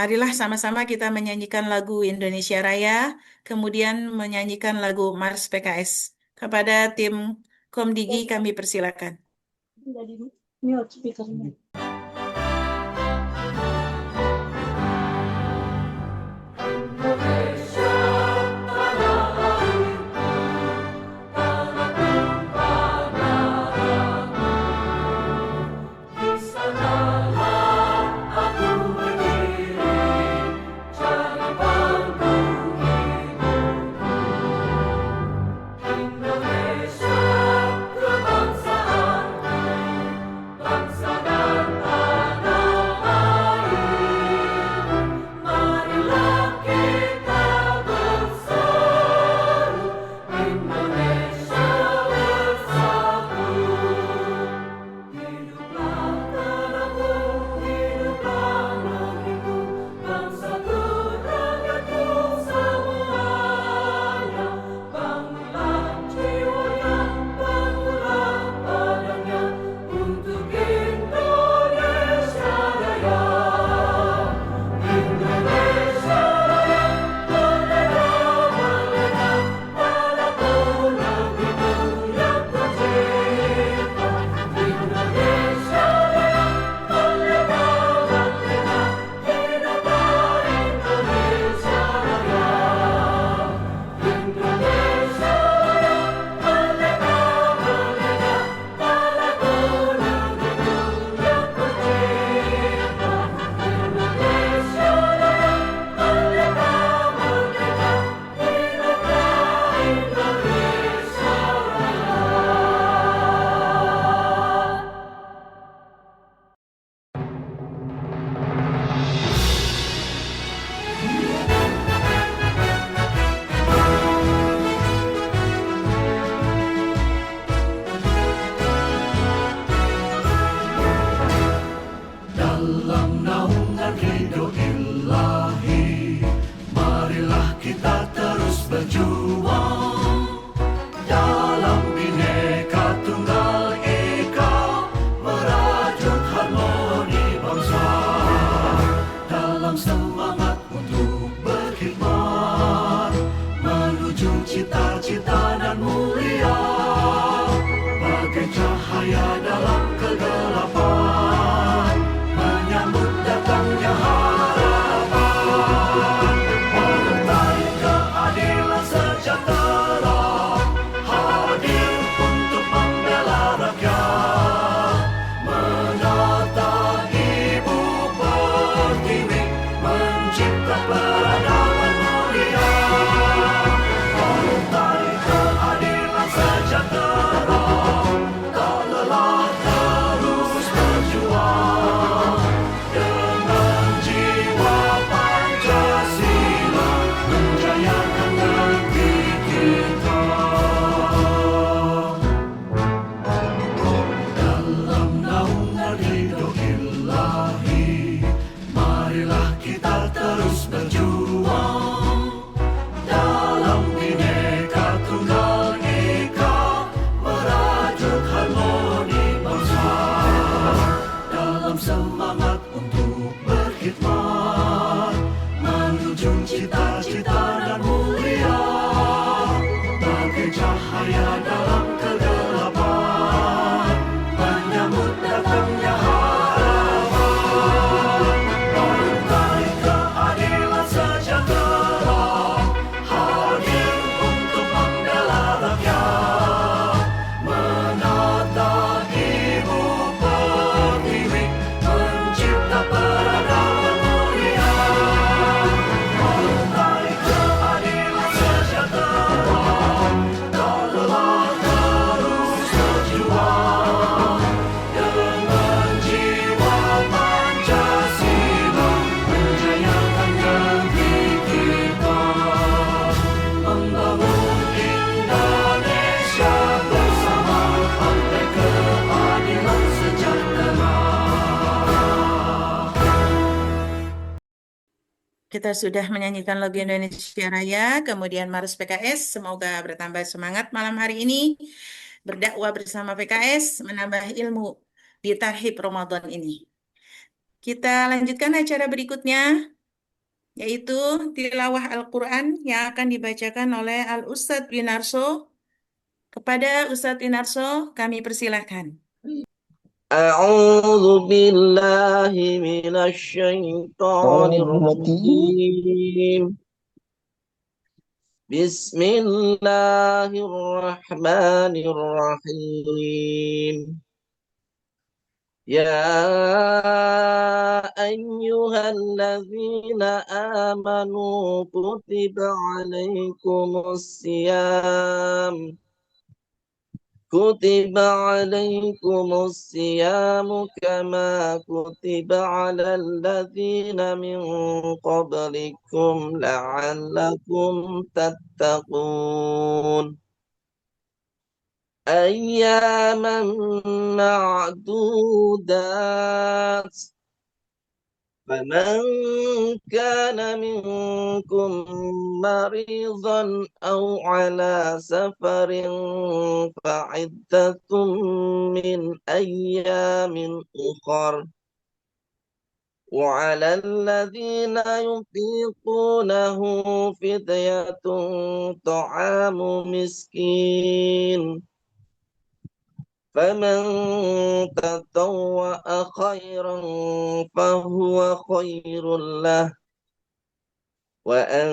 marilah sama-sama kita menyanyikan lagu Indonesia Raya, kemudian menyanyikan lagu Mars PKS. Kepada tim Komdigi kami persilakan. Jadi mute speakernya. Dalam naungan ridho ilahi, marilah kita terus berjuang. Dalam Bhinneka Tunggal Ika, merajut harmoni bangsa. Dalam semangat untuk berkhidmat, menuju cita-cita dan mulia, bagai cahaya dalam kegelapan, menyambut datangnya harapan. Partai Keadilan Sejahtera hadir untuk membela rakyat, menata ibu pertiwi, mencipta peradaban mulia. Partai Keadilan Sejahtera tak lelah terus berjuang, dengan jiwa Pancasila menjayakan negeri kita. Dalam naungan ridho ilahi, marilah kita terus berjuang. Dalam Bhinneka Tunggal Ika, merajut harmoni bangsa. Dalam semangat untuk berkhidmat, menuju cita-cita dan mulia, bagai cahaya dalam kegelapan, menyambut datangnya harapan. Partai Keadilan Sejahtera hadir untuk membela rakyat, menata ibu pertiwi, mencipta peradaban mulia. Partai Keadilan Sejahtera tak lelah terus berjuang, dengan jiwa Pancasila menjayakan negeri kita, membangun Indonesia bersama. Partai Keadilan Sejahtera. Kita sudah menyanyikan lagu Indonesia Raya, kemudian Mars PKS. Semoga bertambah semangat malam hari ini. Berdakwah bersama PKS, menambah ilmu di Tarhib Ramadan ini. Kita lanjutkan acara berikutnya. yaitu tilawah Al-Quran yang akan dibacakan oleh Al-Ustadz Winarso. Kepada Ustadz Winarso, kami persilahkan. أعوذ بالله من الشيطان الرجيم بسم الله الرحمن الرحيم يا أيها الذين آمنوا كتب عليكم الصيام كما كتب على الذين من قبلكم لعلكم تتقون أياما معدودات فمن كان منكم مريضا أو على سفر فعدة من أيام أخر وعلى الذين يطيقونه فدية طعام مسكين فمن تطوع خيرا فهو خير له وأن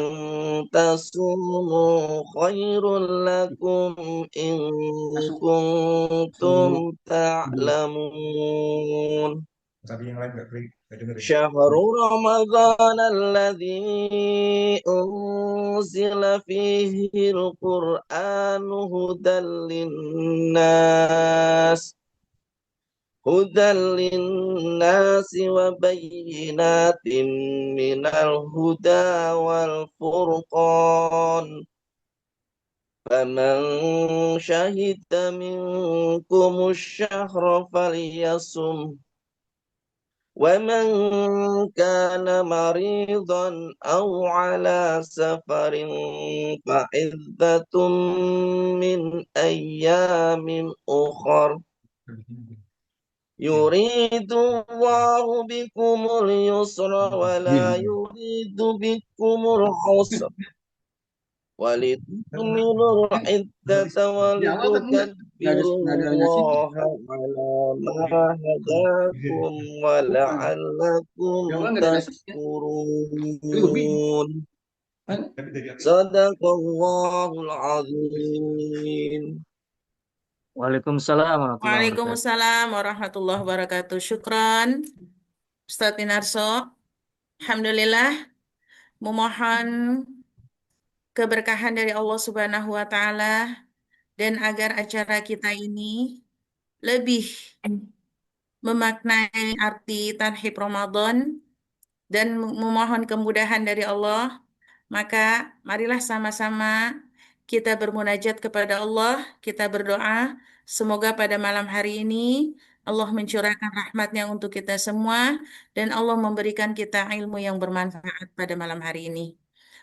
تصوموا خير لكم إن كنتم تعلمون شهر رمضان الذي أنزل فيه القرآن هدى للناس وبينات من الهدى والفرقان فمن شهد منكم الشهر فليصم ومن كان مريضا أو على سفر فعدة من أيام أخر يريد الله بكم اليسر ولا يريد بكم العسر ولتكملوا العدة ولتكبروا الله على ما هداكم ولعلكم تشكرون صدق الله العظيم. Waalaikumsalam warahmatullahi wabarakatuh. Waalaikumsalam warahmatullahi wabarakatuh. Syukran, Ustadz Winarso. Alhamdulillah, memohon keberkahan dari Allah Subhanahu wa Ta'ala, dan agar acara kita ini lebih memaknai arti Tarhib Ramadan dan memohon kemudahan dari Allah, maka marilah sama-sama kita bermunajat kepada Allah, kita berdoa, semoga pada malam hari ini Allah mencurahkan rahmatnya untuk kita semua, dan Allah memberikan kita ilmu yang bermanfaat pada malam hari ini.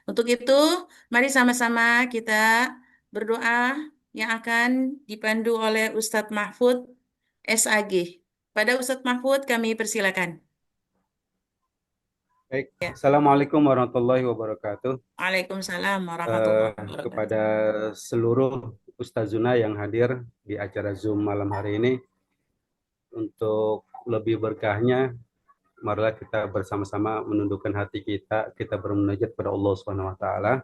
Untuk itu, mari sama-sama kita berdoa yang akan dipandu oleh Ustadz Mahfud SAG. Pada Ustadz Mahfud, kami persilakan. Baik, Ya. Assalamualaikum warahmatullahi wabarakatuh. Waalaikumsalam warahmatullahi wabarakatuh. Kepada seluruh Ustazuna yang hadir di acara Zoom malam hari ini, untuk lebih berkahnya, marilah kita bersama-sama menundukkan hati kita bermunajat kepada Allah Subhanahu wa Ta'ala.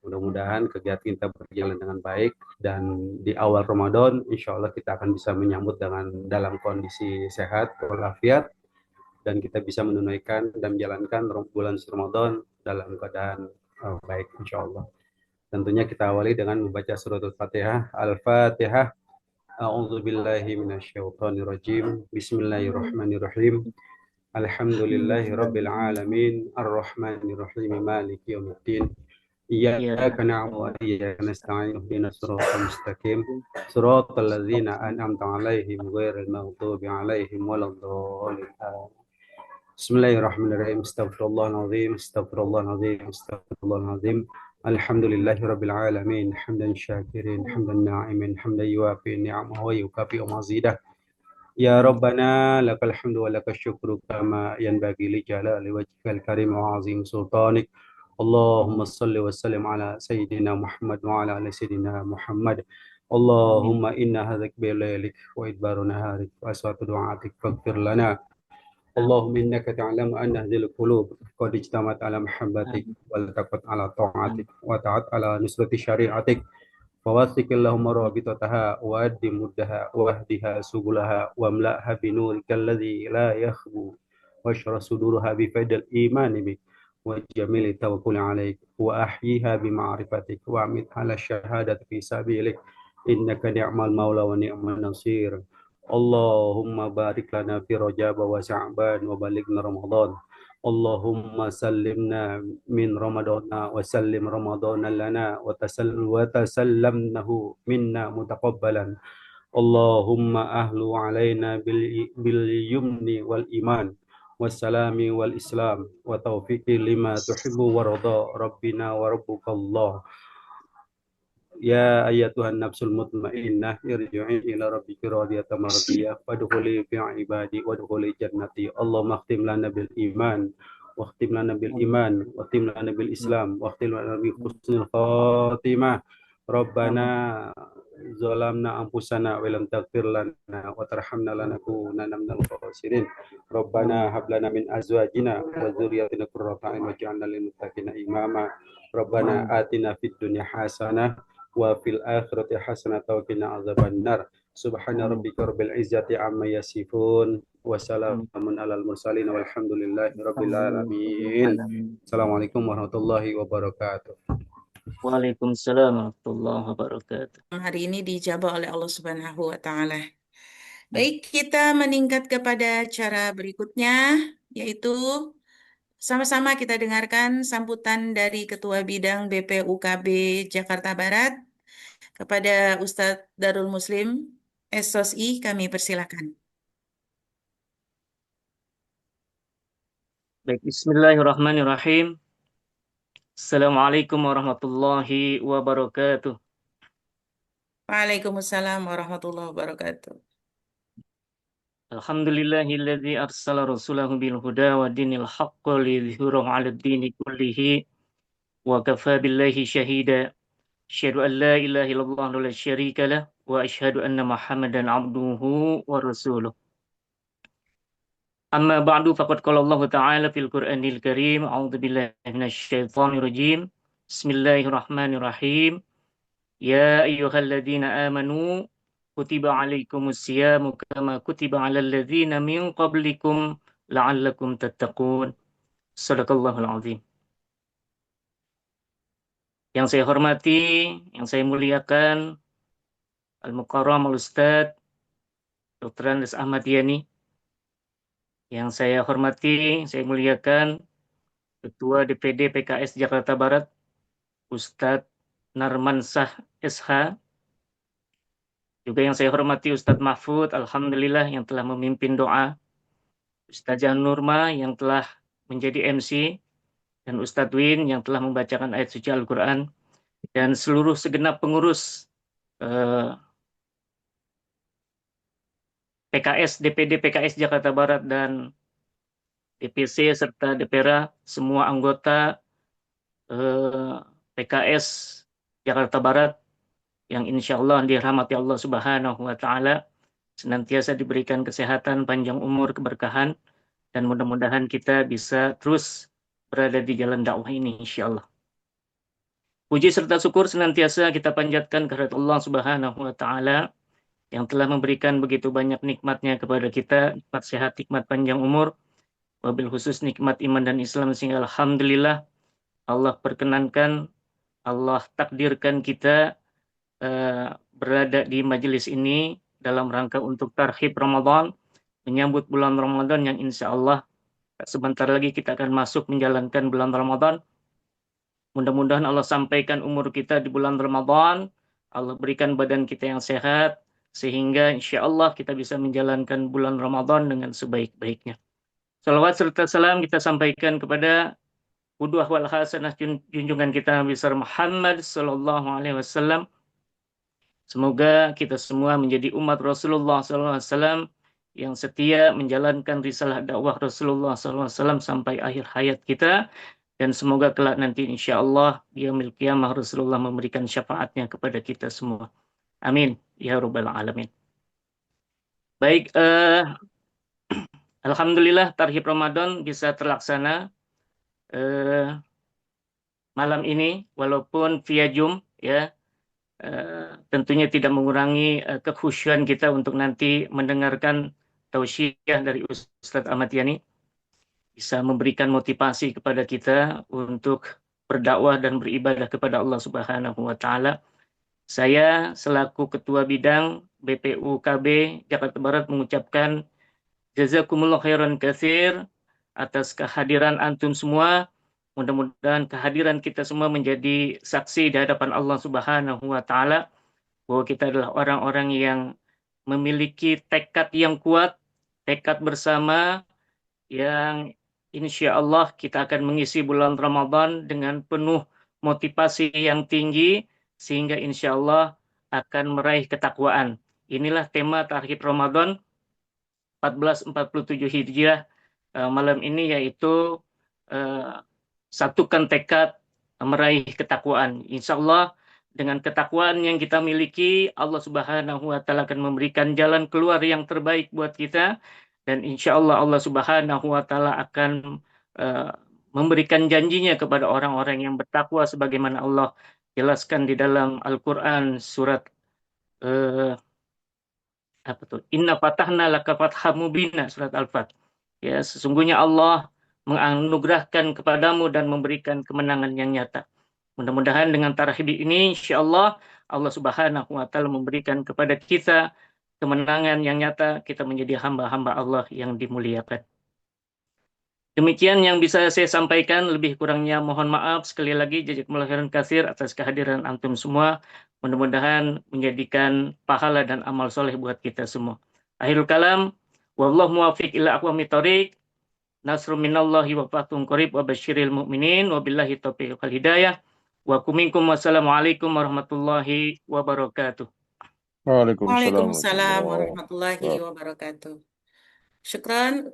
Mudah-mudahan kegiatan kita berjalan dengan baik, dan di awal Ramadan insya Allah kita akan bisa menyambut dalam kondisi sehat walafiat, dan kita bisa menunaikan dan menjalankan bulan Ramadan dalam keadaan baik insya Allah. Tentunya kita awali dengan membaca surat Al-Fatihah. Al-Fatihah. A'udzubillahi minasyaitonirrajim. Bismillahirrahmanirrahim. Alhamdulillahi rabbil alamin. Ar-Rahmanirrahim. Maliki yaumiddin. Iyyaka na'budu wa iyyaka nasta'in. Ihdinas siratal mustaqim. Siratal ladzina an'amta 'alaihim ghairil maghdubi 'alaihim waladdallin. Bismillahirrahmanirrahim. Astaghfirullahaladzim. Astaghfirullahaladzim. Astaghfirullahaladzim. Alhamdulillahi rabbil alamin. Hamdan syakirin, hamdan na'imin, hamdan yuwafi ni'amahu wa yukafi mazidah. يا ربنا لك الحمد ولك الشكر كما ينبغي لجلال وجهك الكريم وعظيم سلطانك. اللهم صل وسلم على سيدنا محمد وعلى آل سيدنا محمد. اللهم إن هذا بليلك وإدبار نهارك وأسوات دعاتك فاغفر لنا. اللهم إنك تعلم أن هذه القلوب قد اجتمعت على محبتك والتقت على طاعتك وتعت على نصرة شريعتك. فوثق اللهم رابطتها وأد مدها واهدها سبلها واملأها بنورك الذي لا يخبو واشر صدورها بفيض الإيمان بك وجميل التوكل عليك وأحييها بمعرفتك وأمت على الشهادة في سبيلك إنك نعم المولى ونعم النصير. اللهم بارك لنا في رجب وشعبان وبلغنا رمضان. اللهم سلمنا من رمضان وسلم رمضان لنا وتسلمنه منا متقبلا. اللهم أهل علينا باليمن والإيمان والسلام والإسلام وتوفيق لما تحب ورضا ربنا وربك الله. يا أيتها النفس المطمئنة ارجعي إلى ربك راضية مرضية وادخلي في عبادي وادخلي جنتي. اللهم اختم لنا بالإيمان واختم لنا بالإيمان واختم لنا بالإسلام واختم لنا بحسن الخاتمة. ربنا ظلمنا أنفسنا ولم تغفر لنا وترحمنا لنكونن من الخاسرين. ربنا هب لنا من أزواجنا وذرياتنا قرة أعين واجعلنا للمتقين إماما. ربنا آتنا في الدنيا حسنة وفي الآخرة حسنة وقنا عذاب النار. سبحان ربك رب العزة عما يصفون وسلام على المرسلين والحمد لله رب العالمين. السلام عليكم ورحمة الله وبركاته. Waalaikumsalam warahmatullahi wabarakatuh. Hari ini dijabah oleh Allah Subhanahu wa Ta'ala. Baik, kita meningkat kepada cara berikutnya, yaitu sama-sama kita dengarkan sambutan dari Ketua Bidang BPUKB Jakarta Barat kepada Ustadz Darul Muslim SOSI. Kami persilakan. Baik, bismillahirrahmanirrahim. Assalamualaikum warahmatullahi wabarakatuh. Waalaikumsalam warahmatullahi wabarakatuh. Alhamdulillahilladzi arsala rasulahu bil huda wa dinil haqqi liyudhhirahu 'alad dini kullihi wa kafa billahi shahida. Asyhadu an la ilaha illallah wa la syarika lah wa asyhadu anna Muhammadan 'abduhu wa rasuluh. Amma ba'du faqad qala Allah Ta'ala fil Qur'anil Karim. A'udzu billahi minasy syaithanir rajim. Bismillahirrahmanirrahim. Ya ayyuhalladzina amanu kutiba alaikumus siyamu kama kutiba alal ladzina min qablikum la'allakum tattaqun. Shadaqallahul azim. Yang saya hormati, yang saya muliakan, Al-Mukarram Al-Ustadz Dr. Andes Ahmad Yani. Yang saya hormati, saya muliakan Ketua DPD PKS Jakarta Barat, Ustadz Narmansah SH. Juga yang saya hormati Ustadz Mahfud, Alhamdulillah yang telah memimpin doa. Ustazah Nurma yang telah menjadi MC. Dan Ustadz Win yang telah membacakan ayat suci Al-Quran. Dan seluruh segenap pengurus PKS, DPD PKS Jakarta Barat dan DPC serta DPRA, semua anggota PKS Jakarta Barat yang insya Allah dirahmati Allah Subhanahu wa Ta'ala, senantiasa diberikan kesehatan, panjang umur, keberkahan, dan mudah-mudahan kita bisa terus berada di jalan dakwah ini insya Allah. Puji serta syukur senantiasa kita panjatkan kehadirat Allah Subhanahu wa Ta'ala yang telah memberikan begitu banyak nikmatnya kepada kita, nikmat sehat, nikmat panjang umur, wabil khusus nikmat iman dan Islam, sehingga alhamdulillah Allah perkenankan, Allah takdirkan kita berada di majelis ini dalam rangka untuk tarhib Ramadan, menyambut bulan Ramadan yang insya Allah sebentar lagi kita akan masuk menjalankan bulan Ramadan. Mudah-mudahan Allah sampaikan umur kita di bulan Ramadan, Allah berikan badan kita yang sehat, sehingga insya Allah kita bisa menjalankan bulan Ramadan dengan sebaik-baiknya. Salawat serta salam kita sampaikan kepada qudwah wal hasanah junjungan kita Nabi besar Muhammad sallallahu alaihi wasallam. Semoga kita semua menjadi umat Rasulullah sallallahu alaihi wasallam yang setia menjalankan risalah dakwah Rasulullah SAW sampai akhir hayat kita. Dan semoga kelak nanti insya Allah di yaumil qiyamah Rasulullah memberikan syafaatnya kepada kita semua. Amin. Ya Rabbal Alamin. Baik, Alhamdulillah Tarhib Ramadan bisa terlaksana malam ini walaupun via Zoom ya. Tentunya tidak mengurangi kekhusyuan kita untuk nanti mendengarkan tausiah dari Ustadz Ahmad Yani, bisa memberikan motivasi kepada kita untuk berdakwah dan beribadah kepada Allah Subhanahu wa taala. Saya selaku Ketua Bidang BPUKB Jakarta Barat mengucapkan jazakumullah khairan katsir atas kehadiran antum semua. Mudah-mudahan kehadiran kita semua menjadi saksi di hadapan Allah Subhanahu wa taala bahwa kita adalah orang-orang yang memiliki tekad yang kuat, tekad bersama yang insya Allah kita akan mengisi bulan Ramadan dengan penuh motivasi yang tinggi sehingga insya Allah akan meraih ketakwaan. Inilah tema Tarhib Ramadan 1447 Hijriah malam ini, yaitu satukan tekad meraih ketakwaan. Insya Allah dengan ketakwaan yang kita miliki, Allah Subhanahu wa taala akan memberikan jalan keluar yang terbaik buat kita, dan insya Allah Allah Subhanahu wa taala akan memberikan janjinya kepada orang-orang yang bertakwa sebagaimana Allah jelaskan di dalam Al-Qur'an surat apa tuh? Inna fatahna laka fatham mubina, surat Al-Fat. Ya, sesungguhnya Allah menganugerahkan kepadamu dan memberikan kemenangan yang nyata. Mudah-mudahan dengan tarhib ini insyaallah Allah Subhanahu wa taala memberikan kepada kita kemenangan yang nyata, kita menjadi hamba-hamba Allah yang dimuliakan. Demikian yang bisa saya sampaikan, lebih kurangnya mohon maaf. Sekali lagi jazakumullah khairan katsir atas kehadiran antum semua. Mudah-mudahan menjadikan pahala dan amal soleh buat kita semua. Akhirul kalam, wallahu muwaffiq ila aqwamit thoriq. Nasrun minallahi wa fathun qarib wa basyiril mu'minin wa billahi taufiq wal hidayah. Wa kuminkum wassalamualaikum warahmatullahi wabarakatuh. Waalaikumsalam warahmatullahi wabarakatuh. Syukran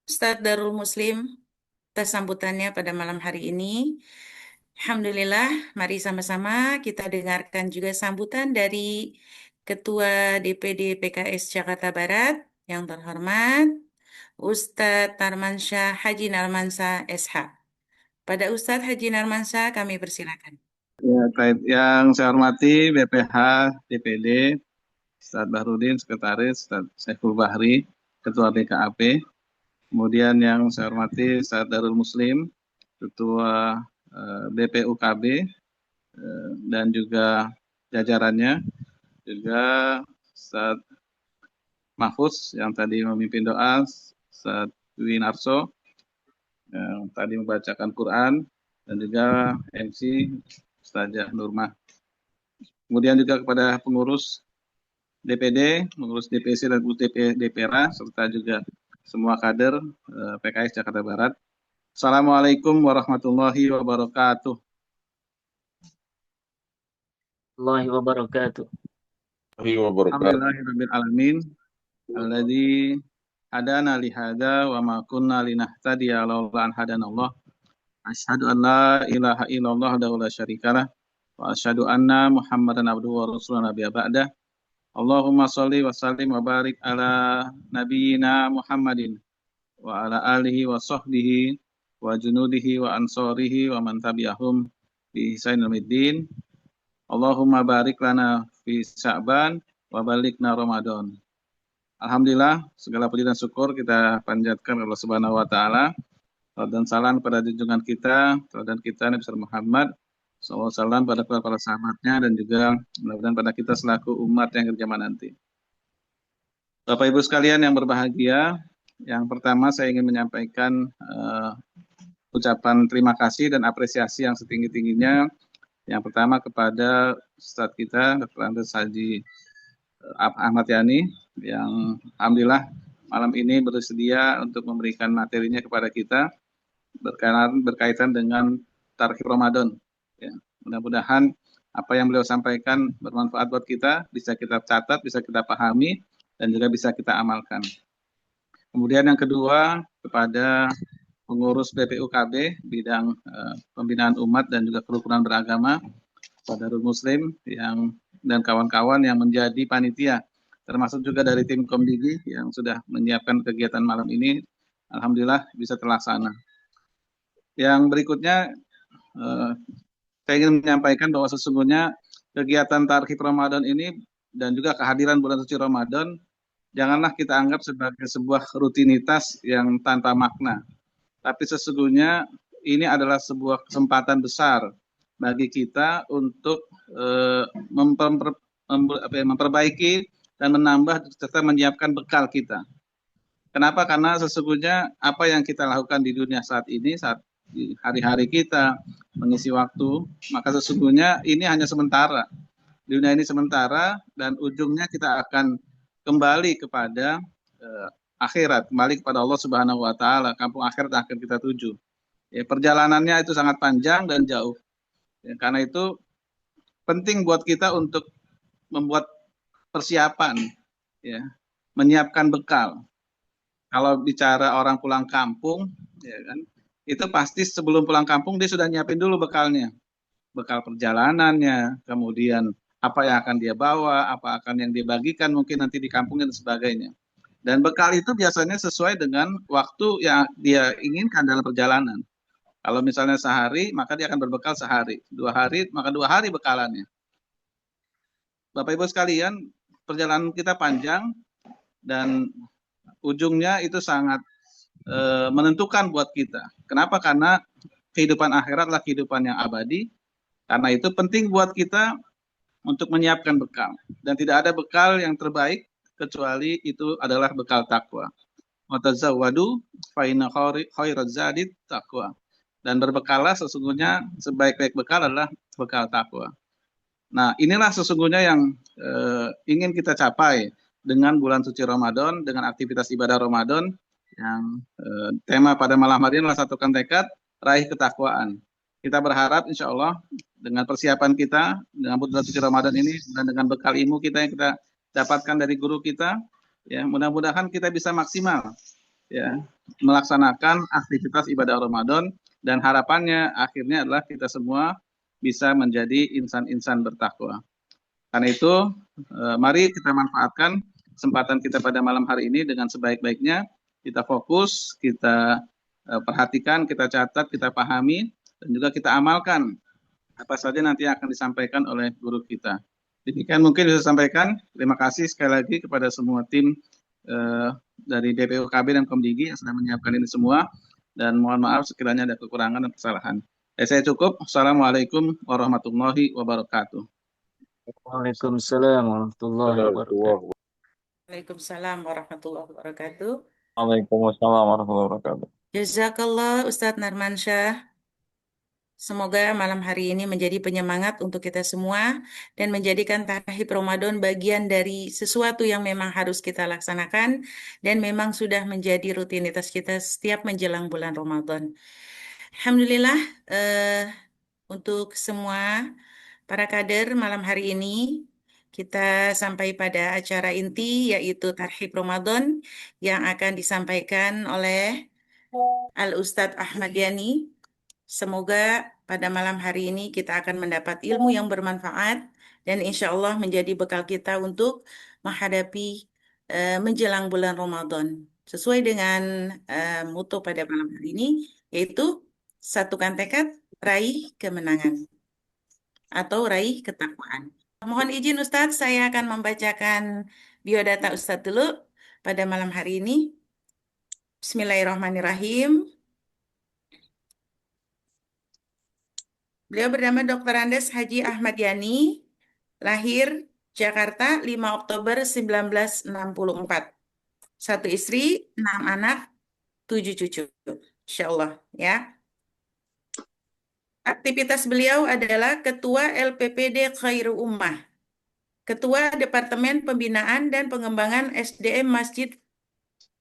Ustadz Darul Muslim atas sambutannya pada malam hari ini. Alhamdulillah, mari sama-sama kita dengarkan juga sambutan dari Ketua DPD PKS Jakarta Barat yang terhormat Ustadz Narmansyah Haji Narmansyah SH. Pada Ustadz Haji Narmansyah kami persilakan. Ya, yang saya hormati BPH DPD, Ustadz Bahrudin, Sekretaris, Ustadz Saiful Bahri, Ketua DKAP. Kemudian yang saya hormati Ustadz Darul Muslim, Ketua BPUKB, dan juga jajarannya. Juga Ustadz Mahfuz yang tadi memimpin doa, Ustadz Winarso yang tadi membacakan Quran, dan juga MC Ustazah Nurmah. Kemudian juga kepada pengurus DPD, pengurus DPC dan DPRA, serta juga semua kader PKS Jakarta Barat. Assalamualaikum warahmatullahi wabarakatuh. Warahmatullahi wabarakatuh. Alhamdulillahirabbil alamin. Alladzi hadana li hadza wa ma kunna linahtadiya laula an hadanallah. Asyhadu an la ilaha illallah wa la syarikalah wa asyhadu anna Muhammadan abduhu wa rasuluhu nabiyya ba'dah. Allahumma sholli wa sallim wa barik ala nabiyyina Muhammadin wa ala alihi wa sahbihi wa junudihi wa ansorihi wa man tabi'ahum bi ihsanil middin. Allahumma barik lana fi Sya'ban wa balikna Ramadan. Alhamdulillah, segala puji dan syukur kita panjatkan Allah Subhanahu wa taala. Dan salam pada junjungan kita, teladan kita Nabi Muhammad SAW, pada para sahabatnya, dan juga mudah-mudahan pada kita selaku umat yang kiamat nanti. Bapak Ibu sekalian yang berbahagia, yang pertama saya ingin menyampaikan ucapan terima kasih dan apresiasi yang setinggi-tingginya. Yang pertama kepada Ustadz kita, Dr. Andes Haji Ahmad Yani, yang alhamdulillah malam ini bersedia untuk memberikan materinya kepada kita berkaitan dengan Tarhib Ramadan. Ya, mudah-mudahan apa yang beliau sampaikan bermanfaat buat kita, bisa kita catat, bisa kita pahami, dan juga bisa kita amalkan. Kemudian yang kedua kepada pengurus BPUKB bidang pembinaan umat dan juga kerukunan beragama, Saudara Muslim dan kawan-kawan yang menjadi panitia, termasuk juga dari tim Komdigi yang sudah menyiapkan kegiatan malam ini, alhamdulillah bisa terlaksana. Yang berikutnya saya ingin menyampaikan bahwa sesungguhnya kegiatan Tarhib Ramadan ini dan juga kehadiran bulan suci Ramadan janganlah kita anggap sebagai sebuah rutinitas yang tanpa makna. Tapi sesungguhnya ini adalah sebuah kesempatan besar bagi kita untuk memperbaiki dan menambah serta menyiapkan bekal kita. Kenapa? Karena sesungguhnya apa yang kita lakukan di dunia saat ini, saat di hari-hari kita mengisi waktu, maka sesungguhnya ini hanya sementara. Dunia ini sementara dan ujungnya kita akan kembali kepada akhirat, kembali kepada Allah Subhanahu wa taala, kampung akhirat akan kita tuju. Ya, perjalanannya itu sangat panjang dan jauh. Ya, karena itu penting buat kita untuk membuat persiapan, ya, menyiapkan bekal. Kalau bicara orang pulang kampung, ya kan, itu pasti sebelum pulang kampung dia sudah nyiapin dulu bekalnya, bekal perjalanannya, kemudian apa yang akan dia bawa, apa akan yang dia bagikan mungkin nanti di kampungnya dan sebagainya. Dan bekal itu biasanya sesuai dengan waktu yang dia inginkan dalam perjalanan. Kalau misalnya sehari, maka dia akan berbekal sehari. 2 hari, maka 2 hari bekalannya. Bapak Ibu sekalian, perjalanan kita panjang dan ujungnya itu sangat menentukan buat kita. Kenapa? Karena kehidupan akhirat adalah kehidupan yang abadi. Karena itu penting buat kita untuk menyiapkan bekal. Dan tidak ada bekal yang terbaik kecuali itu adalah bekal takwa. Watazawwadu fa inna khairaz zadi taqwa. Dan berbekalah sesungguhnya sebaik-baik bekal adalah bekal takwa. Nah, inilah sesungguhnya yang ingin kita capai dengan bulan suci Ramadan, dengan aktivitas ibadah Ramadan yang tema pada malam hari ini adalah satukan tekad, raih ketakwaan. Kita berharap insya Allah dengan persiapan kita, dengan bulan suci Ramadan ini, dan dengan bekal ilmu kita yang kita dapatkan dari guru kita, ya mudah-mudahan kita bisa maksimal, ya melaksanakan aktivitas ibadah Ramadan, dan harapannya akhirnya adalah kita semua bisa menjadi insan-insan bertakwa. Karena itu, mari kita manfaatkan kesempatan kita pada malam hari ini dengan sebaik-baiknya. Kita fokus, kita perhatikan, kita catat, kita pahami, dan juga kita amalkan apa saja nanti akan disampaikan oleh guru kita. Demikian mungkin bisa sampaikan. Terima kasih sekali lagi kepada semua tim dari DPUKB dan Komdigi yang sudah menyiapkan ini semua. Dan mohon maaf sekiranya ada kekurangan dan kesalahan. Saya cukup. Assalamualaikum warahmatullahi wabarakatuh. Waalaikumsalam warahmatullahi wabarakatuh. Waalaikumsalam warahmatullahi wabarakatuh. Waalaikumsalam warahmatullahi wabarakatuh. Jazakallah Ustadz Narmansyah. Semoga malam hari ini menjadi penyemangat untuk kita semua dan menjadikan Tarhib Ramadan bagian dari sesuatu yang memang harus kita laksanakan dan memang sudah menjadi rutinitas kita setiap menjelang bulan Ramadan. Alhamdulillah untuk semua para kader malam hari ini kita sampai pada acara inti yaitu Tarhib Ramadan yang akan disampaikan oleh Al-Ustadz Ahmad Yani. Semoga pada malam hari ini kita akan mendapat ilmu yang bermanfaat dan insya Allah menjadi bekal kita untuk menghadapi menjelang bulan Ramadan. Sesuai dengan mutu pada malam hari ini, yaitu satukan tekad, raih kemenangan atau raih ketakwaan. Mohon izin Ustadz, saya akan membacakan biodata Ustadz dulu pada malam hari ini. Bismillahirrahmanirrahim. Beliau bernama Dr. Andes Haji Ahmad Yani, lahir Jakarta 5 Oktober 1964. 1 istri, 6 anak, 7 cucu. Insya Allah ya. Aktivitas beliau adalah Ketua LPPD Khairul Ummah, Ketua Departemen Pembinaan dan Pengembangan SDM Masjid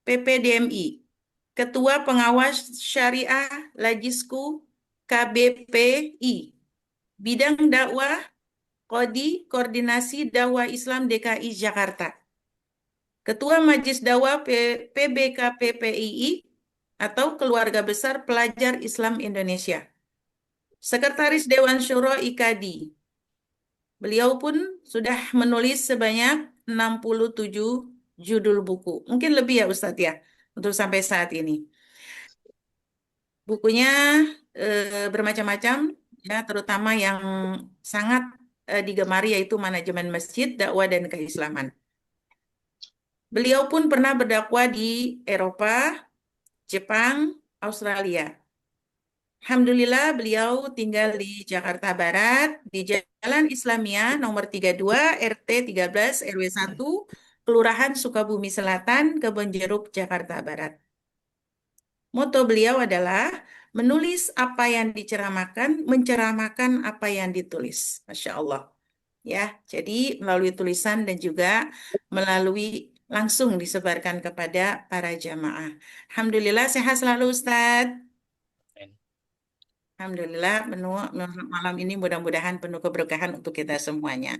PPDMI, Ketua Pengawas Syariah Lajisku KBPI, Bidang Dakwah Kodi Koordinasi Dakwah Islam DKI Jakarta, Ketua Majelis Dakwah PBKPPII atau Keluarga Besar Pelajar Islam Indonesia. Sekretaris Dewan Syuro IKADI. Beliau pun sudah menulis sebanyak 67 judul buku. Mungkin lebih ya Ustadz ya, untuk sampai saat ini. Bukunya bermacam-macam, ya, terutama yang sangat digemari yaitu Manajemen Masjid, Dakwah dan Keislaman. Beliau pun pernah berdakwah di Eropa, Jepang, Australia. Alhamdulillah beliau tinggal di Jakarta Barat, di Jalan Islamia nomor 32, RT 13, RW 1, Kelurahan Sukabumi Selatan, Kebonjeruk, Jakarta Barat. Moto beliau adalah menulis apa yang diceramahkan, menceramahkan apa yang ditulis. Masya Allah. Ya, jadi melalui tulisan dan juga melalui langsung disebarkan kepada para jamaah. Alhamdulillah sehat selalu Ustadz. Alhamdulillah malam ini mudah-mudahan penuh keberkahan untuk kita semuanya.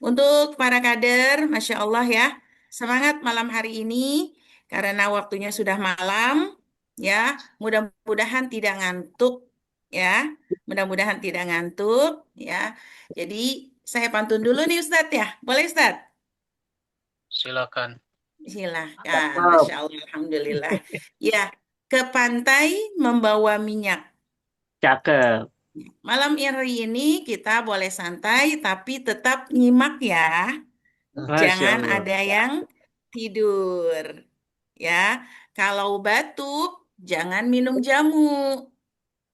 Untuk para kader, Masya Allah ya, semangat malam hari ini karena waktunya sudah malam ya, mudah-mudahan tidak ngantuk ya, mudah-mudahan tidak ngantuk ya. Jadi saya pantun dulu nih Ustadz ya, boleh Ustadz? Silakan. Silahkan, Masya Allah, Alhamdulillah. Ya, ke pantai membawa minyak. Cakep. Malam hari ini kita boleh santai tapi tetap nyimak ya. Masya Jangan Allah. ada yang tidur. Ya, kalau batuk jangan minum jamu.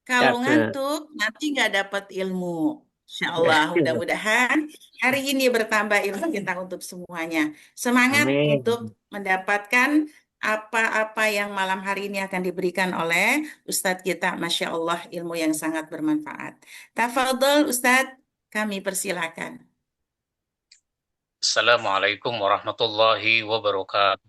Kalau Cakep. ngantuk nanti nggak dapat ilmu. Insya Allah, mudah-mudahan hari ini bertambah ilmu kita untuk semuanya. Semangat Amin. untuk mendapatkan apa-apa yang malam hari ini akan diberikan oleh Ustadz kita. Masya Allah, ilmu yang sangat bermanfaat. Tafadhol Ustadz, kami persilakan. Assalamualaikum warahmatullahi wabarakatuh.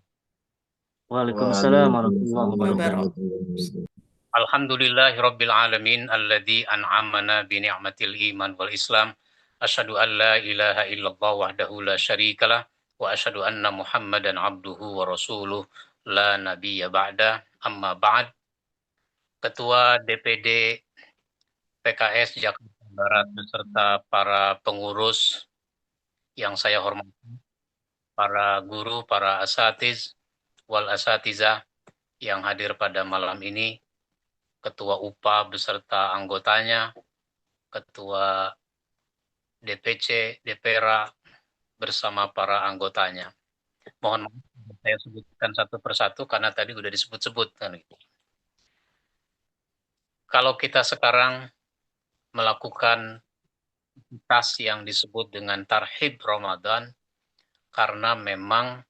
Waalaikumsalam warahmatullahi wabarakatuh. Alhamdulillahi rabbil alamin alladzi an'amana bi ni'matil iman wal islam. Asyhadu an la ilaha illallah wahdahu la syarikalah wa asyhadu anna Muhammadan abduhu wa rasuluh la nabiyya ba'da. Amma ba'd. Ketua DPD PKS Jakarta Barat beserta para pengurus yang saya hormati, para guru, para asatiz wal asatizah yang hadir pada malam ini, Ketua UPA beserta anggotanya, Ketua DPC, DPRA bersama para anggotanya. Mohon maaf saya sebutkan satu persatu karena tadi sudah disebut-sebut kan gitu. Kalau kita sekarang melakukan aktivitas yang disebut dengan tarhib Ramadan, karena memang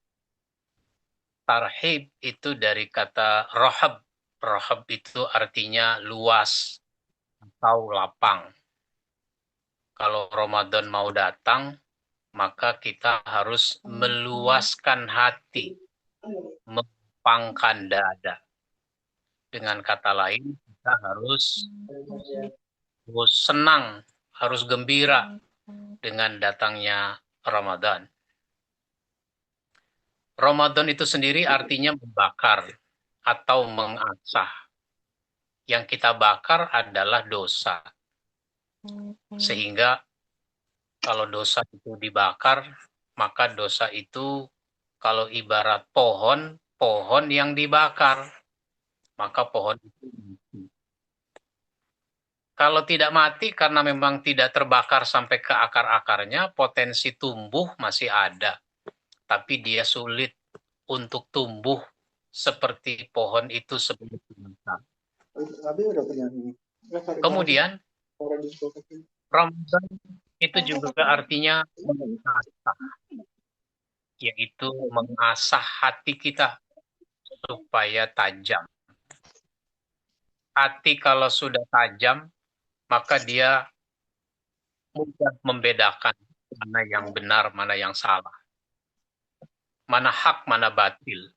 tarhib itu dari kata rohab. Rohab itu artinya luas atau lapang. Kalau Ramadan mau datang, maka kita harus meluaskan hati, melapangkan dada. Dengan kata lain, kita harus senang, harus gembira dengan datangnya Ramadan. Ramadan itu sendiri artinya membakar atau mengasah. Yang kita bakar adalah dosa. Sehingga kalau dosa itu dibakar, maka dosa itu kalau ibarat pohon yang dibakar, maka pohon itu mati. Kalau tidak mati karena memang tidak terbakar sampai ke akar-akarnya, potensi tumbuh masih ada. Tapi dia sulit untuk tumbuh seperti pohon itu sebelum dibakar. Kemudian, Ramadan itu juga artinya mengasah, yaitu mengasah hati kita supaya tajam. Hati kalau sudah tajam, maka dia mudah membedakan mana yang benar, mana yang salah. Mana hak, mana batil.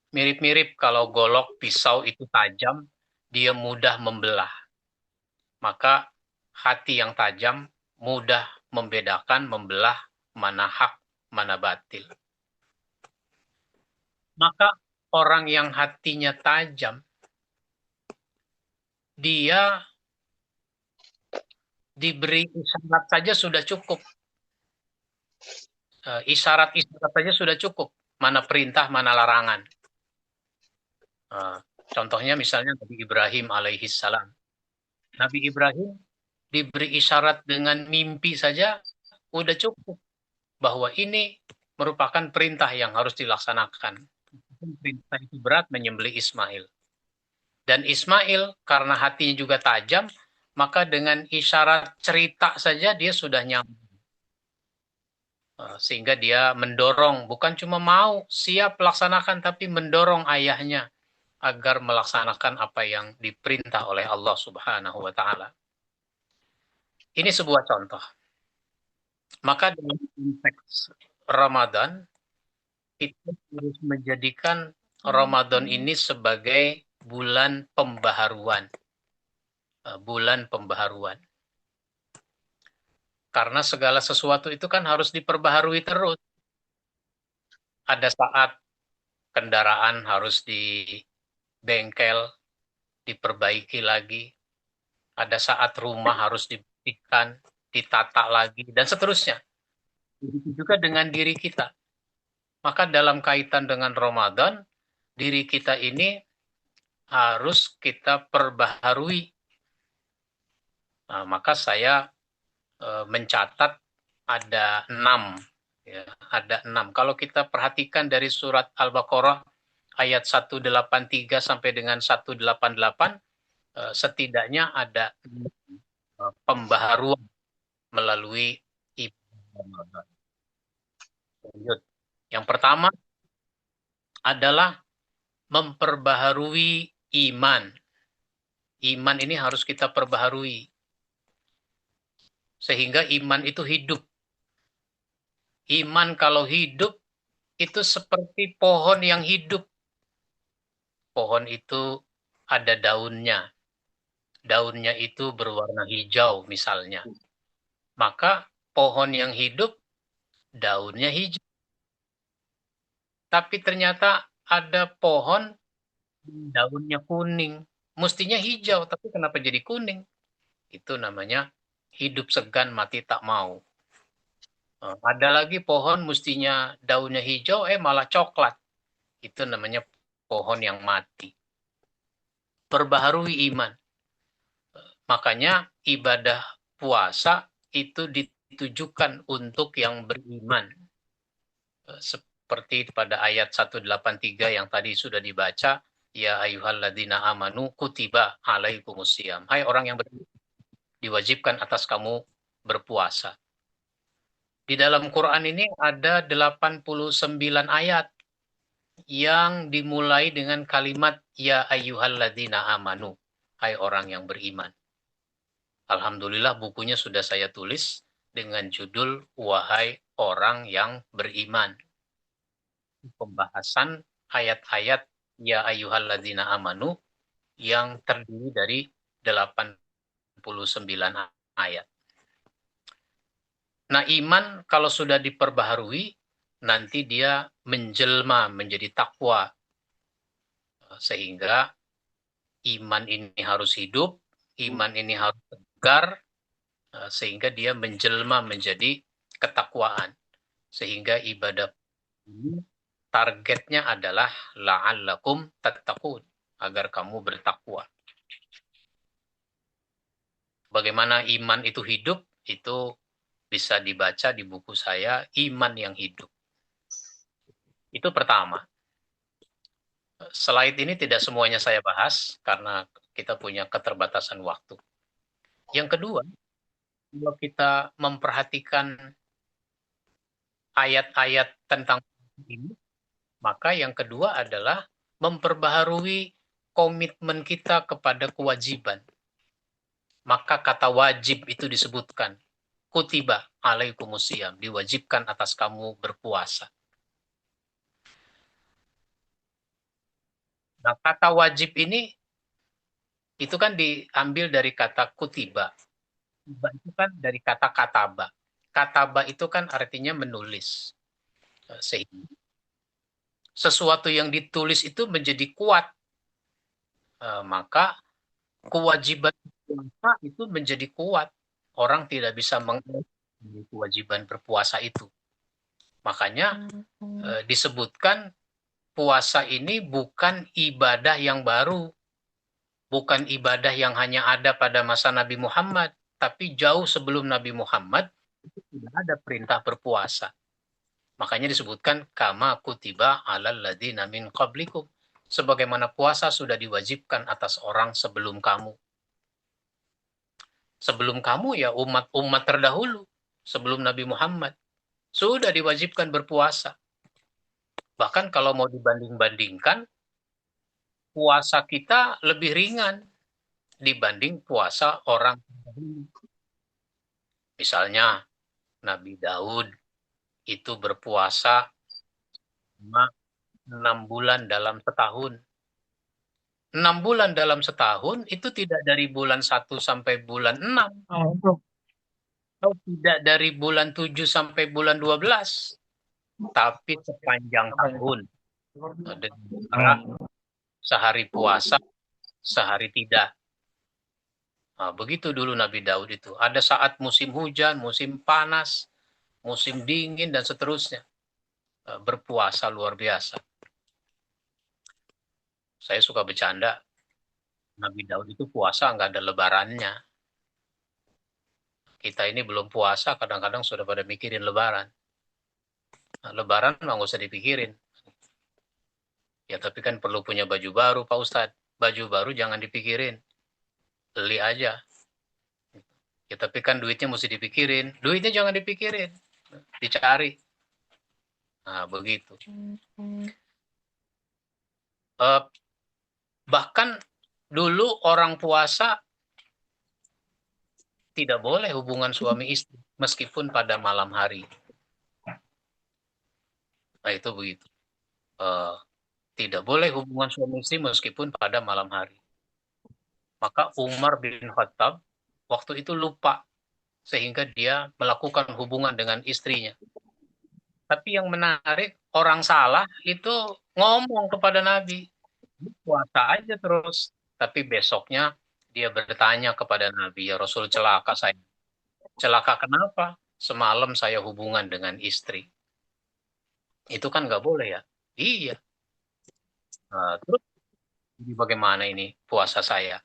Mirip-mirip kalau golok pisau itu tajam, dia mudah membelah. Maka hati yang tajam mudah membedakan, membelah mana hak, mana batil. Maka orang yang hatinya tajam, dia diberi isyarat saja sudah cukup. Isyarat-isyarat saja sudah cukup. Mana perintah, mana larangan. Contohnya misalnya Nabi Ibrahim alaihissalam. Nabi Ibrahim diberi isyarat dengan mimpi saja udah cukup. Bahwa ini merupakan perintah yang harus dilaksanakan. Perintah itu berat, menyembelih Ismail. Dan Ismail karena hatinya juga tajam, maka dengan isyarat cerita saja dia sudah nyambung. Sehingga dia mendorong, bukan cuma mau siap laksanakan, tapi mendorong ayahnya agar melaksanakan apa yang diperintah oleh Allah Subhanahu wa Ta'ala. Ini sebuah contoh. Maka dalam konteks Ramadan, kita harus menjadikan Ramadan ini sebagai bulan pembaharuan. Bulan pembaharuan. Karena segala sesuatu itu kan harus diperbaharui terus. Ada saat kendaraan harus di bengkel, diperbaiki lagi. Ada saat rumah harus dibersihkan, ditata lagi, dan seterusnya. Begitu juga dengan diri kita. Maka dalam kaitan dengan Ramadan, diri kita ini harus kita perbaharui. Maka saya mencatat ada 6. Ya, ada 6. Kalau kita perhatikan dari surat Al-Baqarah ayat 183 sampai dengan 188, setidaknya ada pembaharuan melalui ibadah Ramadan. Yang pertama adalah memperbaharui iman. Iman ini harus kita perbaharui. Sehingga iman itu hidup. Iman kalau hidup, itu seperti pohon yang hidup. Pohon itu ada daunnya. Daunnya itu berwarna hijau misalnya. Maka pohon yang hidup, daunnya hijau. Tapi ternyata ada pohon, daunnya kuning. Mestinya hijau, tapi kenapa jadi kuning? Itu namanya hidup segan mati tak mau. Ada lagi pohon mestinya daunnya hijau, malah coklat. Itu namanya pohon yang mati. Perbaharui iman. Makanya ibadah puasa itu ditujukan untuk yang beriman. Seperti pada ayat 183 yang tadi sudah dibaca, ya ayyuhalladzina amanu kutiba alaikumusiyam. Hai orang yang beriman, diwajibkan atas kamu berpuasa. Di dalam Quran ini ada 89 ayat yang dimulai dengan kalimat ya ayyuhalladzina amanu. Hai orang yang beriman. Alhamdulillah bukunya sudah saya tulis dengan judul Wahai Orang yang Beriman. Pembahasan ayat-ayat ya ayyuhalladzina amanu yang terdiri dari 89 ayat. Nah, iman kalau sudah diperbaharui, nanti dia menjelma menjadi takwa. Sehingga iman ini harus hidup, iman ini harus tegar, sehingga dia menjelma menjadi ketakwaan. Sehingga ibadah ini targetnya adalah la'allakum tattaqun, agar kamu bertakwa. Bagaimana iman itu hidup, itu bisa dibaca di buku saya, Iman yang Hidup. Itu pertama. Slide ini tidak semuanya saya bahas, karena kita punya keterbatasan waktu. Yang kedua, kalau kita memperhatikan ayat-ayat tentang ini, maka yang kedua adalah memperbaharui komitmen kita kepada kewajiban. Maka kata wajib itu disebutkan. Kutiba alaikumusiyam, diwajibkan atas kamu berpuasa. Nah, kata wajib ini itu kan diambil dari kata kutiba. Kutiba itu kan dari kata kataba. Kataba itu kan artinya menulis. sesuatu yang ditulis itu menjadi kuat, maka kewajiban puasa itu menjadi kuat. Orang tidak bisa mengelakkan kewajiban berpuasa itu. Makanya disebutkan puasa ini bukan ibadah yang baru, bukan ibadah yang hanya ada pada masa Nabi Muhammad, tapi jauh sebelum Nabi Muhammad itu tidak ada perintah berpuasa. Makanya disebutkan kama kutiba alal ladzina min qablikum, sebagaimana puasa sudah diwajibkan atas orang sebelum kamu. Sebelum kamu ya umat terdahulu, sebelum Nabi Muhammad sudah diwajibkan berpuasa. Bahkan kalau mau dibanding-bandingkan, puasa kita lebih ringan dibanding puasa orang terdahulu. Misalnya Nabi Daud itu berpuasa 6 bulan dalam setahun. 6 bulan dalam setahun itu tidak dari bulan 1 sampai bulan 6. Atau tidak dari bulan 7 sampai bulan 12. Tapi sepanjang tahun. Dengan sehari puasa, sehari tidak. Nah, begitu dulu Nabi Daud itu. Ada saat musim hujan, musim panas, musim dingin, dan seterusnya. Berpuasa luar biasa. Saya suka bercanda, Nabi Daud itu puasa nggak ada lebarannya. Kita ini belum puasa, kadang-kadang sudah pada mikirin lebaran. Nah, lebaran nggak usah dipikirin. Ya tapi kan perlu punya baju baru, Pak Ustadz. Baju baru jangan dipikirin. Beli aja. Ya tapi kan duitnya mesti dipikirin. Duitnya jangan dipikirin. Dicari. Nah, begitu. Bahkan dulu orang puasa tidak boleh hubungan suami istri meskipun pada malam hari. Nah, itu begitu. Tidak boleh hubungan suami istri meskipun pada malam hari. Maka Umar bin Khattab waktu itu lupa sehingga dia melakukan hubungan dengan istrinya. Tapi yang menarik, orang salah itu ngomong kepada Nabi, puasa aja terus. Tapi besoknya dia bertanya kepada Nabi, ya Rasul, celaka saya. Celaka kenapa? Semalam saya hubungan dengan istri. Itu kan nggak boleh ya? Iya. Nah, terus bagaimana ini puasa saya?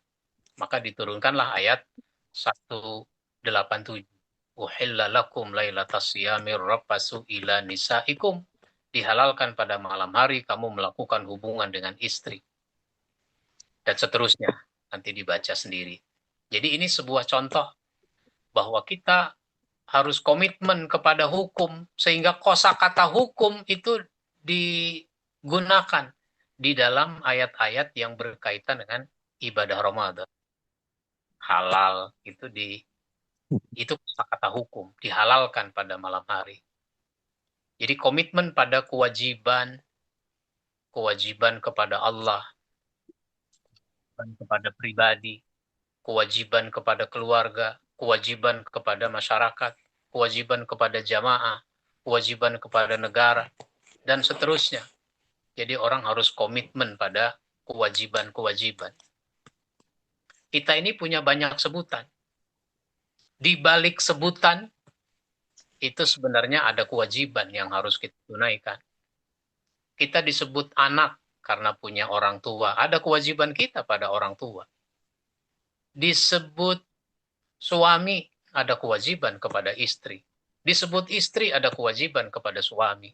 Maka diturunkanlah ayat 187. Uhilla lakum lailatas siyamir rafasu ila nisaikum. Dihalalkan pada malam hari kamu melakukan hubungan dengan istri. Dan seterusnya. Nanti dibaca sendiri. Jadi ini sebuah contoh bahwa kita harus komitmen kepada hukum sehingga kosakata hukum itu digunakan di dalam ayat-ayat yang berkaitan dengan ibadah Ramadan. Halal itu kosakata hukum, dihalalkan pada malam hari. Jadi komitmen pada kewajiban kepada Allah, kepada pribadi, kewajiban kepada keluarga, kewajiban kepada masyarakat, kewajiban kepada jamaah, kewajiban kepada negara, dan seterusnya. Jadi orang harus komitmen pada kewajiban-kewajiban. Kita ini punya banyak sebutan. Di balik sebutan, itu sebenarnya ada kewajiban yang harus kita tunaikan. Kita disebut anak karena punya orang tua. Ada kewajiban kita pada orang tua. Disebut suami, ada kewajiban kepada istri. Disebut istri, ada kewajiban kepada suami.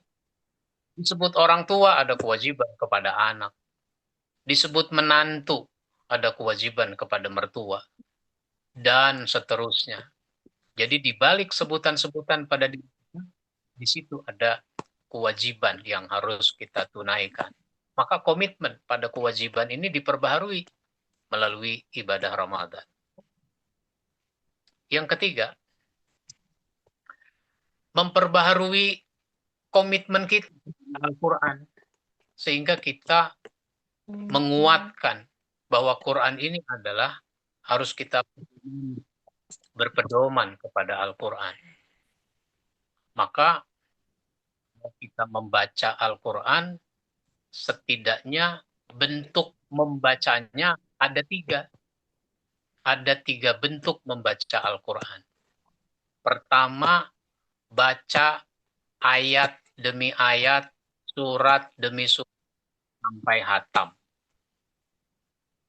Disebut orang tua, ada kewajiban kepada anak. Disebut menantu, ada kewajiban kepada mertua. Dan seterusnya. Jadi di balik sebutan-sebutan pada diri kita, di situ ada kewajiban yang harus kita tunaikan. Maka komitmen pada kewajiban ini diperbaharui melalui ibadah Ramadan. Yang ketiga, memperbaharui komitmen kita dengan Al-Quran. Sehingga kita menguatkan bahwa Quran ini adalah harus kita berpedoman kepada Al-Quran. Maka kita membaca Al-Quran setidaknya bentuk membacanya ada 3. Ada 3 bentuk membaca Al-Quran. Pertama, baca ayat demi ayat, surat demi surat sampai hatam.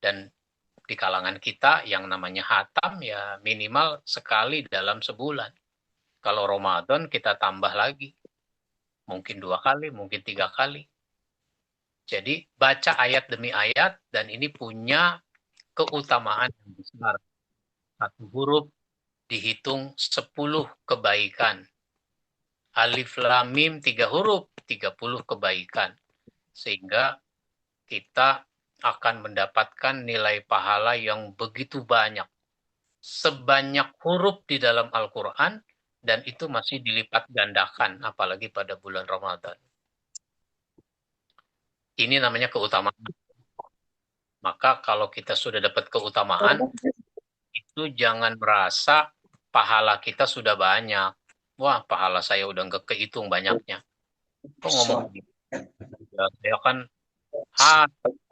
Dan di kalangan kita yang namanya hatam ya minimal sekali dalam sebulan. Kalau Ramadan kita tambah lagi. Mungkin 2 kali, mungkin 3 kali. Jadi baca ayat demi ayat dan ini punya keutamaan yang besar. 1 huruf dihitung 10 kebaikan. Alif lam mim 3 huruf 30 kebaikan. Sehingga kita akan mendapatkan nilai pahala yang begitu banyak. Sebanyak huruf di dalam Al-Quran dan itu masih dilipat gandakan apalagi pada bulan Ramadan. Ini namanya keutamaan. Maka kalau kita sudah dapat keutamaan, itu jangan merasa pahala kita sudah banyak. Wah, pahala saya udah nggak kehitung banyaknya. Kok ngomong gitu? Ya, saya kan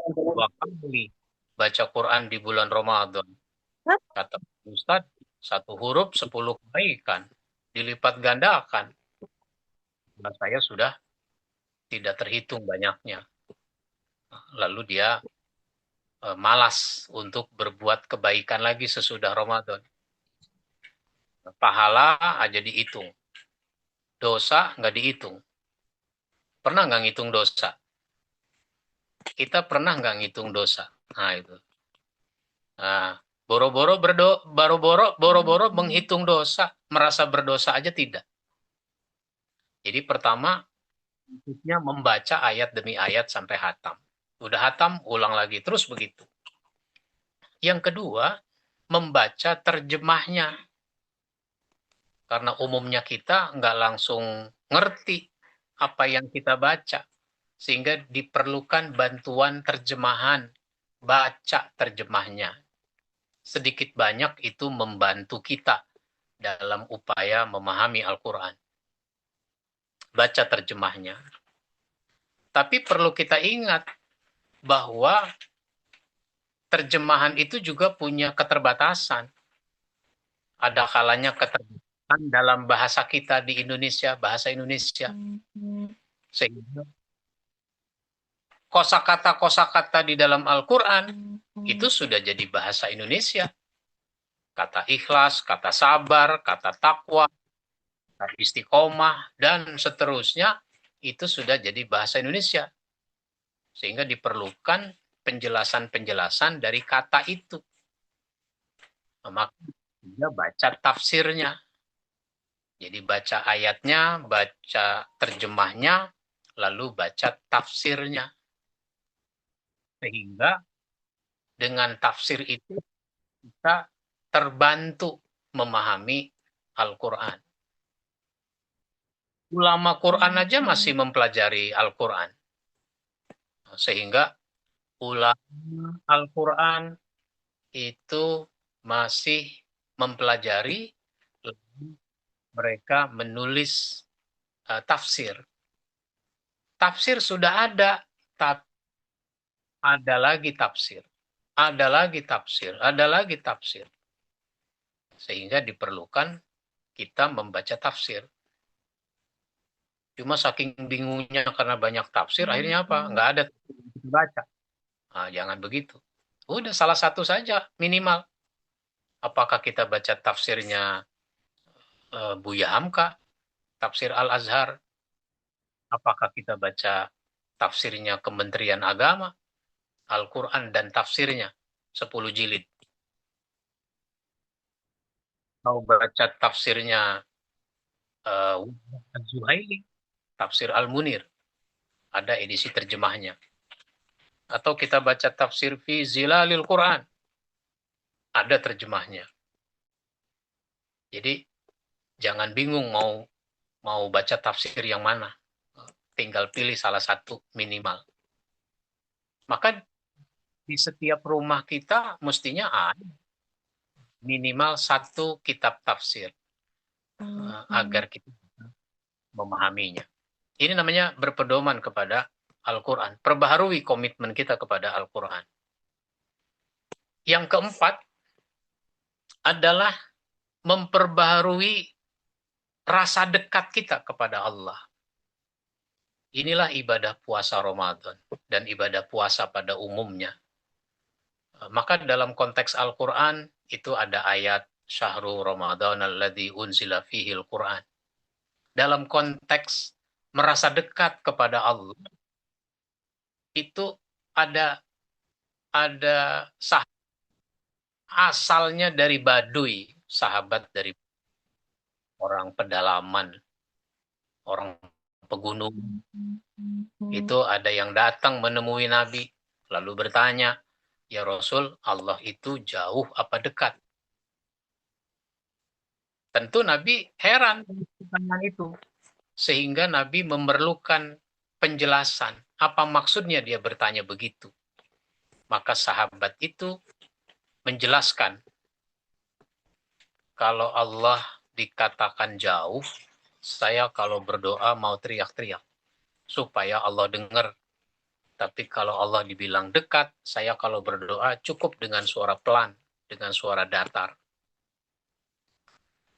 2 kali baca Quran di bulan Ramadan. Kata Ustaz, 1 huruf 10 kebaikan. Dilipat gandakan. Nah, saya sudah tidak terhitung banyaknya. Lalu dia malas untuk berbuat kebaikan lagi sesudah Ramadan. Pahala aja dihitung. Dosa nggak dihitung. Pernah nggak ngitung dosa? Kita pernah nggak ngitung dosa? Nah, itu. Nah, boro-boro menghitung dosa, merasa berdosa aja tidak. Jadi pertama, membaca ayat demi ayat sampai hatam. Udah hatam, ulang lagi. Terus begitu. Yang kedua, membaca terjemahnya. Karena umumnya kita nggak langsung ngerti apa yang kita baca. Sehingga diperlukan bantuan terjemahan. Baca terjemahnya. Sedikit banyak itu membantu kita dalam upaya memahami Al-Quran. Baca terjemahnya. Tapi perlu kita ingat bahwa terjemahan itu juga punya keterbatasan. Ada kalanya keterbatasan dalam bahasa kita di Indonesia, bahasa Indonesia. Sehingga kosakata di dalam Al-Quran itu sudah jadi bahasa Indonesia. Kata ikhlas, kata sabar, kata takwa, kata istiqomah, dan seterusnya itu sudah jadi bahasa Indonesia. Sehingga diperlukan penjelasan-penjelasan dari kata itu. Maka dia baca tafsirnya. Jadi baca ayatnya, baca terjemahnya, lalu baca tafsirnya. Sehingga dengan tafsir itu kita terbantu memahami Al-Quran. Ulama Quran aja masih mempelajari Al-Quran. Sehingga ulama Al-Quran itu masih mempelajari, mereka menulis tafsir. Tafsir sudah ada, tapi ada lagi tafsir. Ada lagi tafsir, ada lagi tafsir. Sehingga diperlukan kita membaca tafsir. Cuma saking bingungnya karena banyak tafsir, akhirnya apa? Nggak ada yang baca. Nah, jangan begitu. Udah salah satu saja minimal. Apakah kita baca tafsirnya Buya Hamka, tafsir Al-Azhar? Apakah kita baca tafsirnya Kementerian Agama, Al-Quran dan tafsirnya 10 jilid? Mau baca tafsirnya Az-Zuhaili, tafsir Al-Munir, ada edisi terjemahnya. Atau kita baca tafsir Fi Zilalil Quran, ada terjemahnya. Jadi jangan bingung mau baca tafsir yang mana. Tinggal pilih salah satu minimal. Maka di setiap rumah kita mestinya ada minimal 1 kitab tafsir agar kita memahaminya. Ini namanya berpedoman kepada Al-Quran. Perbaharui komitmen kita kepada Al-Quran. Yang keempat adalah memperbaharui rasa dekat kita kepada Allah. Inilah ibadah puasa Ramadan dan ibadah puasa pada umumnya. Maka dalam konteks Al-Quran itu ada ayat Syahrul Ramadan alladzi unzila fihil Quran. Dalam konteks merasa dekat kepada Allah itu ada asalnya dari Baduy, sahabat dari orang pedalaman, orang pegunung. Itu ada yang datang menemui Nabi, lalu bertanya, "Ya Rasul, Allah itu jauh apa dekat?" Tentu Nabi heran dengan pertanyaan itu, sehingga Nabi memerlukan penjelasan. Apa maksudnya dia bertanya begitu? Maka sahabat itu menjelaskan, kalau Allah dikatakan jauh, saya kalau berdoa mau teriak-teriak supaya Allah dengar. Tapi kalau Allah dibilang dekat, saya kalau berdoa cukup dengan suara pelan, dengan suara datar.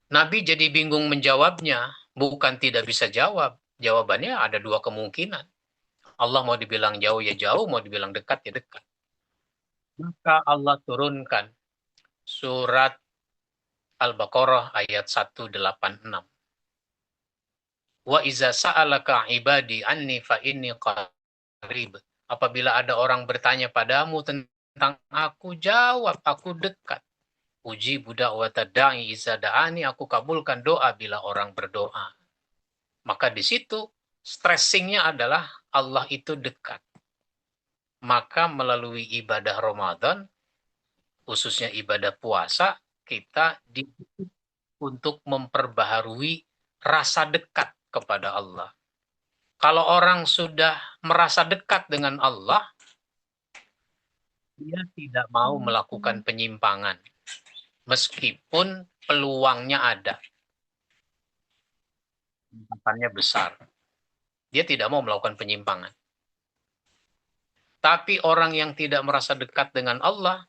Nabi jadi bingung menjawabnya, bukan tidak bisa jawab. Jawabannya ada dua kemungkinan. Allah mau dibilang jauh ya jauh, mau dibilang dekat ya dekat. Maka Allah turunkan surat Al-Baqarah ayat 186. Wa iza sa'alaka ibadi anni fa inni qarib. Apabila ada orang bertanya padamu tentang aku, jawab aku dekat. Uji budak wa tada'i iza da'ani, aku kabulkan doa bila orang berdoa. Maka di situ stressingnya adalah Allah itu dekat. Maka melalui ibadah Ramadan, khususnya ibadah puasa, kita dituntut untuk memperbaharui rasa dekat kepada Allah. Kalau orang sudah merasa dekat dengan Allah, dia tidak mau melakukan penyimpangan, meskipun peluangnya ada. Kesempatannya besar. Dia tidak mau melakukan penyimpangan. Tapi orang yang tidak merasa dekat dengan Allah,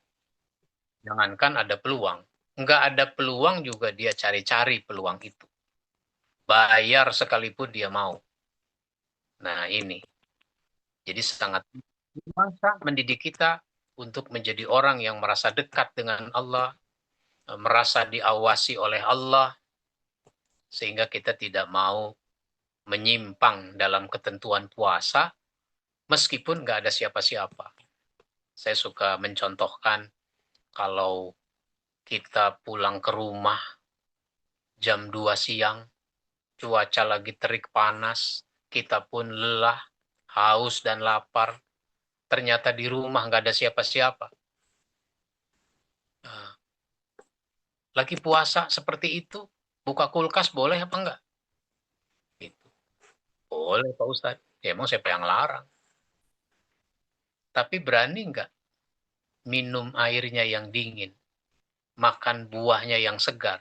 jangankan ada peluang, nggak ada peluang juga dia cari-cari peluang itu. Bayar sekalipun dia mau. Nah ini. Jadi sangat mendidik kita untuk menjadi orang yang merasa dekat dengan Allah, merasa diawasi oleh Allah, sehingga kita tidak mau menyimpang dalam ketentuan puasa, meskipun nggak ada siapa-siapa. Saya suka mencontohkan, kalau kita pulang ke rumah jam 2 siang, cuaca lagi terik panas, kita pun lelah, haus dan lapar, ternyata di rumah nggak ada siapa-siapa. Lagi puasa seperti itu, buka kulkas boleh apa enggak? Gitu. Boleh Pak Ustadz, ya emang siapa yang larang? Tapi berani enggak minum airnya yang dingin, makan buahnya yang segar?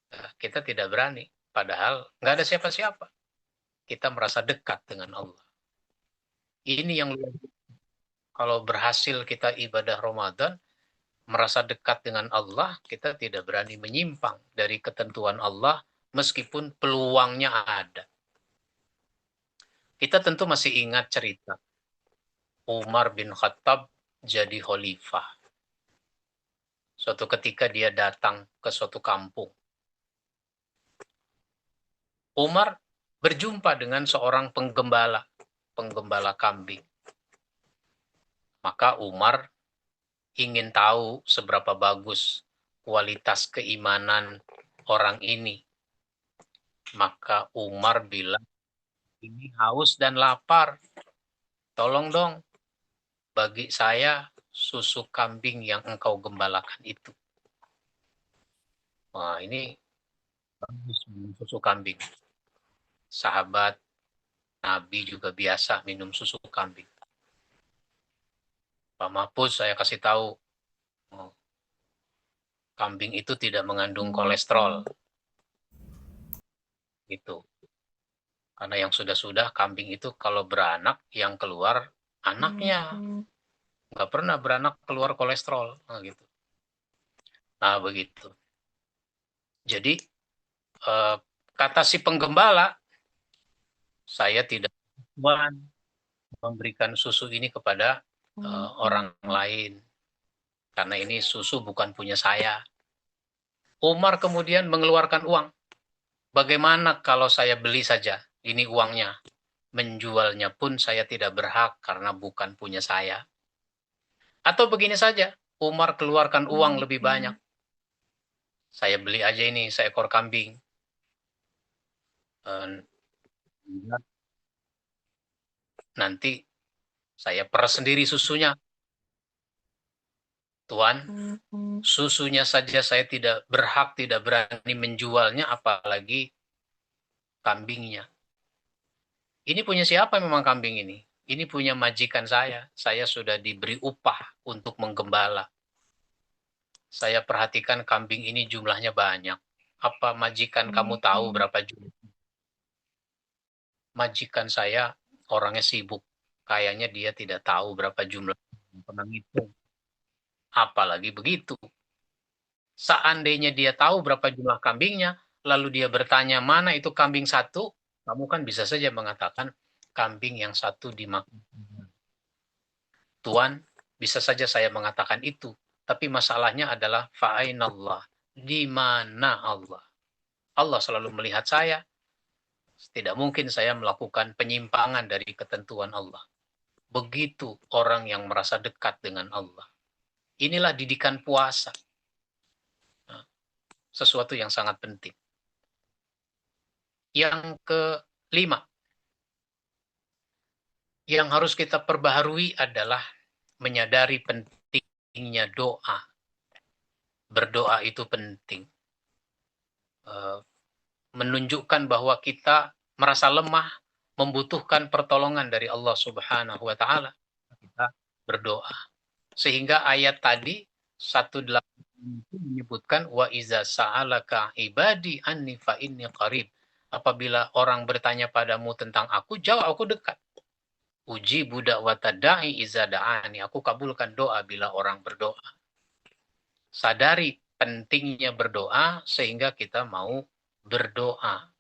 Nah, kita tidak berani, padahal nggak ada siapa-siapa. Kita merasa dekat dengan Allah. Ini yang luar biasa. Kalau berhasil kita ibadah Ramadan, merasa dekat dengan Allah, kita tidak berani menyimpang dari ketentuan Allah, meskipun peluangnya ada. Kita tentu masih ingat cerita Umar bin Khattab jadi khalifah. Suatu ketika dia datang ke suatu kampung. Umar berjumpa dengan seorang penggembala kambing. Maka Umar ingin tahu seberapa bagus kualitas keimanan orang ini. Maka Umar bilang, ini haus dan lapar, tolong dong bagi saya susu kambing yang engkau gembalakan itu. Wah, ini bagus minum susu kambing. Sahabat Nabi juga biasa minum susu kambing. Pak Mahfuz, saya kasih tahu, kambing itu tidak mengandung kolesterol. Gitu. Karena yang sudah-sudah kambing itu kalau beranak yang keluar anaknya, nggak pernah beranak keluar kolesterol, nah, gitu. Nah begitu. Jadi kata si penggembala, saya tidak memberikan susu ini kepada orang lain, karena ini susu bukan punya saya. Umar kemudian mengeluarkan uang. Bagaimana kalau saya beli saja? Ini uangnya. Menjualnya pun saya tidak berhak karena bukan punya saya. Atau begini saja, Umar keluarkan uang lebih banyak. Saya beli aja ini seekor kambing. Nanti saya peras sendiri susunya. Tuan, susunya saja saya tidak berhak, tidak berani menjualnya, apalagi kambingnya. Ini punya siapa memang kambing ini? Ini punya majikan saya. Saya sudah diberi upah untuk menggembala. Saya perhatikan kambing ini jumlahnya banyak. Apa majikan kamu tahu berapa jumlah? Majikan saya orangnya sibuk. Kayaknya dia tidak tahu berapa jumlah. Pernah ngitung. Apalagi begitu. Seandainya dia tahu berapa jumlah kambingnya, lalu dia bertanya mana itu kambing satu, kamu kan bisa saja mengatakan kambing yang satu dimakan. Tuan, bisa saja saya mengatakan itu. Tapi masalahnya adalah fa'ainallah. Di mana Allah? Allah selalu melihat saya. Tidak mungkin saya melakukan penyimpangan dari ketentuan Allah. Begitu orang yang merasa dekat dengan Allah. Inilah didikan puasa. Sesuatu yang sangat penting. Yang kelima, yang harus kita perbaharui adalah menyadari pentingnya doa. Berdoa itu penting. Menunjukkan bahwa kita merasa lemah, membutuhkan pertolongan dari Allah Subhanahu wa Ta'ala. Kita berdoa. Sehingga ayat tadi 18 menyebutkan wa iza sa'alaka ibadi anni fa inni qarib. Apabila orang bertanya padamu tentang aku, jawab aku dekat. Uji budak watada'i iza da'ani. Aku kabulkan doa bila orang berdoa. Sadari pentingnya berdoa sehingga kita mau berdoa.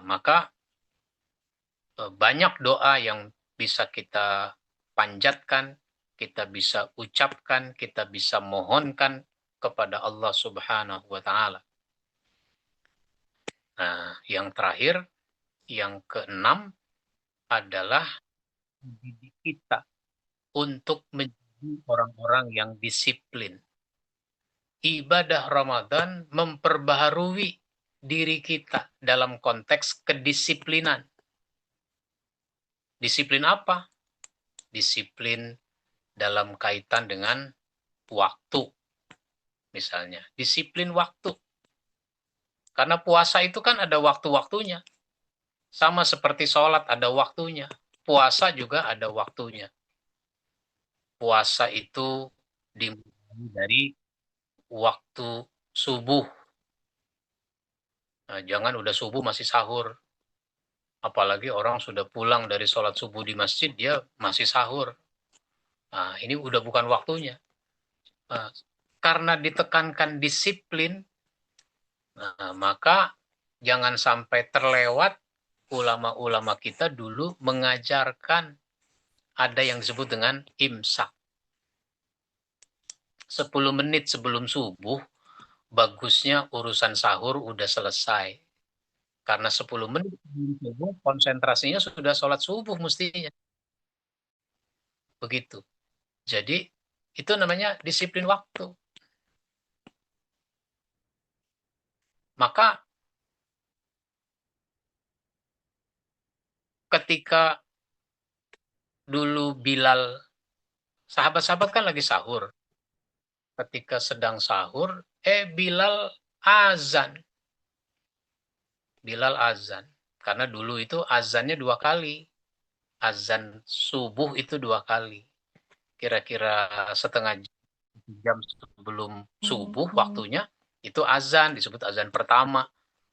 Maka banyak doa yang bisa kita panjatkan, kita bisa ucapkan, kita bisa mohonkan kepada Allah Subhanahu wa Ta'ala. Nah, yang terakhir, yang keenam adalah mendidik kita untuk menjadi orang-orang yang disiplin. Ibadah Ramadan memperbaharui diri kita dalam konteks kedisiplinan. Disiplin apa? Disiplin dalam kaitan dengan waktu. Misalnya, disiplin waktu. Karena puasa itu kan ada waktu-waktunya. Sama seperti sholat ada waktunya. Puasa juga ada waktunya. Puasa itu dimulai dari waktu subuh. Nah, jangan udah subuh masih sahur. Apalagi orang sudah pulang dari sholat subuh di masjid, dia masih sahur. Nah, ini udah bukan waktunya. Nah, karena ditekankan disiplin, nah, maka jangan sampai terlewat ulama-ulama kita dulu mengajarkan ada yang disebut dengan imsak. 10 menit sebelum subuh, bagusnya urusan sahur udah selesai. Karena 10 menit sebelum subuh, konsentrasinya sudah sholat subuh mestinya. Begitu. Jadi, itu namanya disiplin waktu. Maka, ketika dulu Bilal, sahabat-sahabat kan lagi sahur. Ketika sedang sahur, Bilal azan. Bilal azan. Karena dulu itu azannya 2 kali. Azan subuh itu 2 kali. Kira-kira setengah jam sebelum subuh waktunya, itu azan, disebut azan pertama.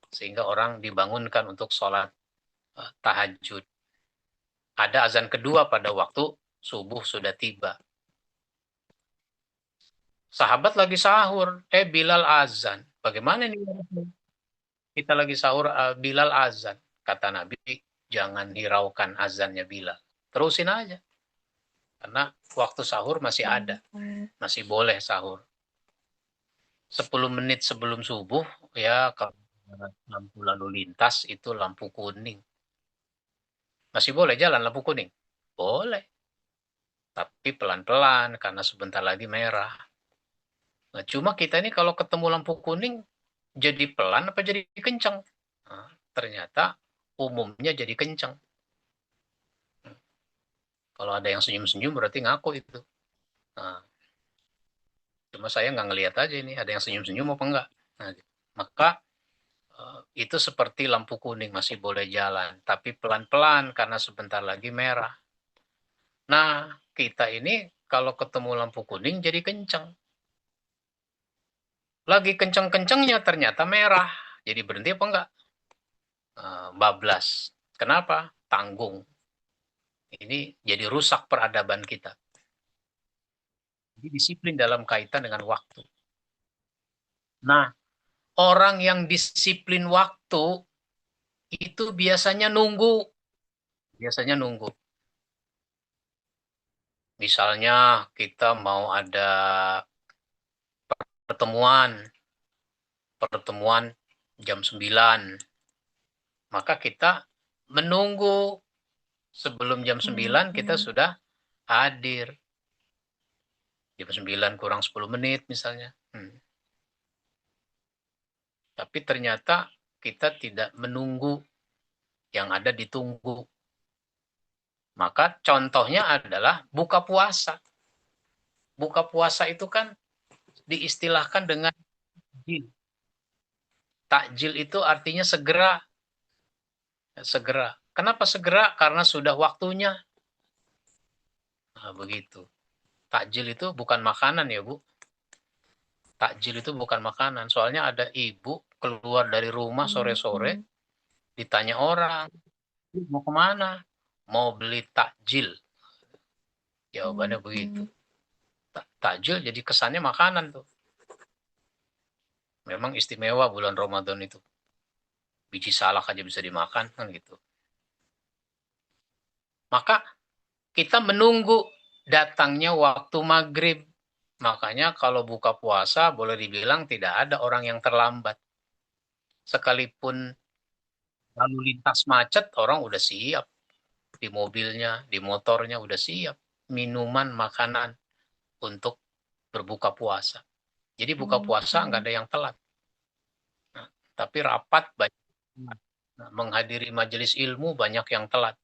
Sehingga orang dibangunkan untuk sholat tahajud. Ada azan kedua pada waktu subuh sudah tiba. Sahabat lagi sahur, Bilal azan. Bagaimana ini? Kita lagi sahur, Bilal azan. Kata Nabi, jangan hiraukan azannya Bilal. Terusin aja. Karena waktu sahur masih ada. Masih boleh sahur. 10 menit sebelum subuh, ya kalau lampu lalu lintas itu lampu kuning. Masih boleh jalan lampu kuning? Boleh. Tapi pelan-pelan karena sebentar lagi merah. Nah, cuma kita ini kalau ketemu lampu kuning jadi pelan apa jadi kencang? Nah, ternyata umumnya jadi kencang. Kalau ada yang senyum-senyum berarti ngaku itu. Nah, cuma saya nggak ngelihat aja ini ada yang senyum-senyum apa enggak. Nah, maka itu seperti lampu kuning masih boleh jalan, tapi pelan-pelan karena sebentar lagi merah. Nah, kita ini kalau ketemu lampu kuning jadi kencang. Lagi kencang-kencangnya ternyata merah. Jadi berhenti apa enggak? Bablas. Kenapa? Tanggung. Ini jadi rusak peradaban kita. Jadi disiplin dalam kaitan dengan waktu. Nah, orang yang disiplin waktu itu biasanya nunggu. Biasanya nunggu. Misalnya kita mau ada pertemuan jam 9. Maka kita menunggu sebelum jam 9 kita sudah hadir. Jam 9 kurang 10 menit misalnya. Tapi ternyata kita tidak menunggu, yang ada ditunggu. Maka contohnya adalah buka puasa. Buka puasa itu kan diistilahkan dengan takjil. Takjil itu artinya segera. Segera. Kenapa segera? Karena sudah waktunya. Nah, begitu. Takjil itu bukan makanan ya, Bu. Takjil itu bukan makanan. Soalnya ada ibu keluar dari rumah sore-sore, ditanya orang, mau kemana? Mau beli takjil. Jawabannya begitu. Takjil jadi kesannya makanan tuh. Memang istimewa bulan Ramadan itu. Biji salak aja bisa dimakan, kan gitu. Maka kita menunggu datangnya waktu maghrib. Makanya kalau buka puasa boleh dibilang tidak ada orang yang terlambat. Sekalipun lalu lintas macet, orang udah siap. Di mobilnya, di motornya udah siap. Minuman, makanan untuk berbuka puasa. Jadi buka puasa nggak ada yang telat. Nah, tapi rapat banyak. Nah, menghadiri majelis ilmu banyak yang telat.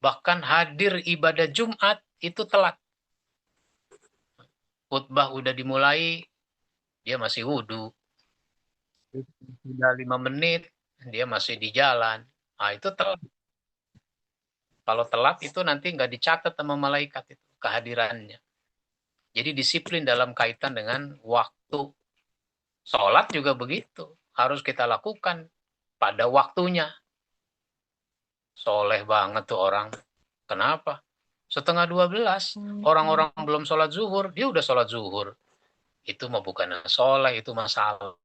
Bahkan hadir ibadah Jumat itu telat. Khutbah udah dimulai, dia masih wudhu. Sudah 5 menit, dia masih di jalan. Nah, itu telat. Kalau telat itu nanti nggak dicatat sama malaikat itu, kehadirannya. Jadi disiplin dalam kaitan dengan waktu. Sholat juga begitu. Harus kita lakukan pada waktunya. Soleh banget tuh orang. Kenapa? 11:30. Orang-orang belum sholat zuhur, dia udah sholat zuhur. Itu mah bukan soleh, itu masalah.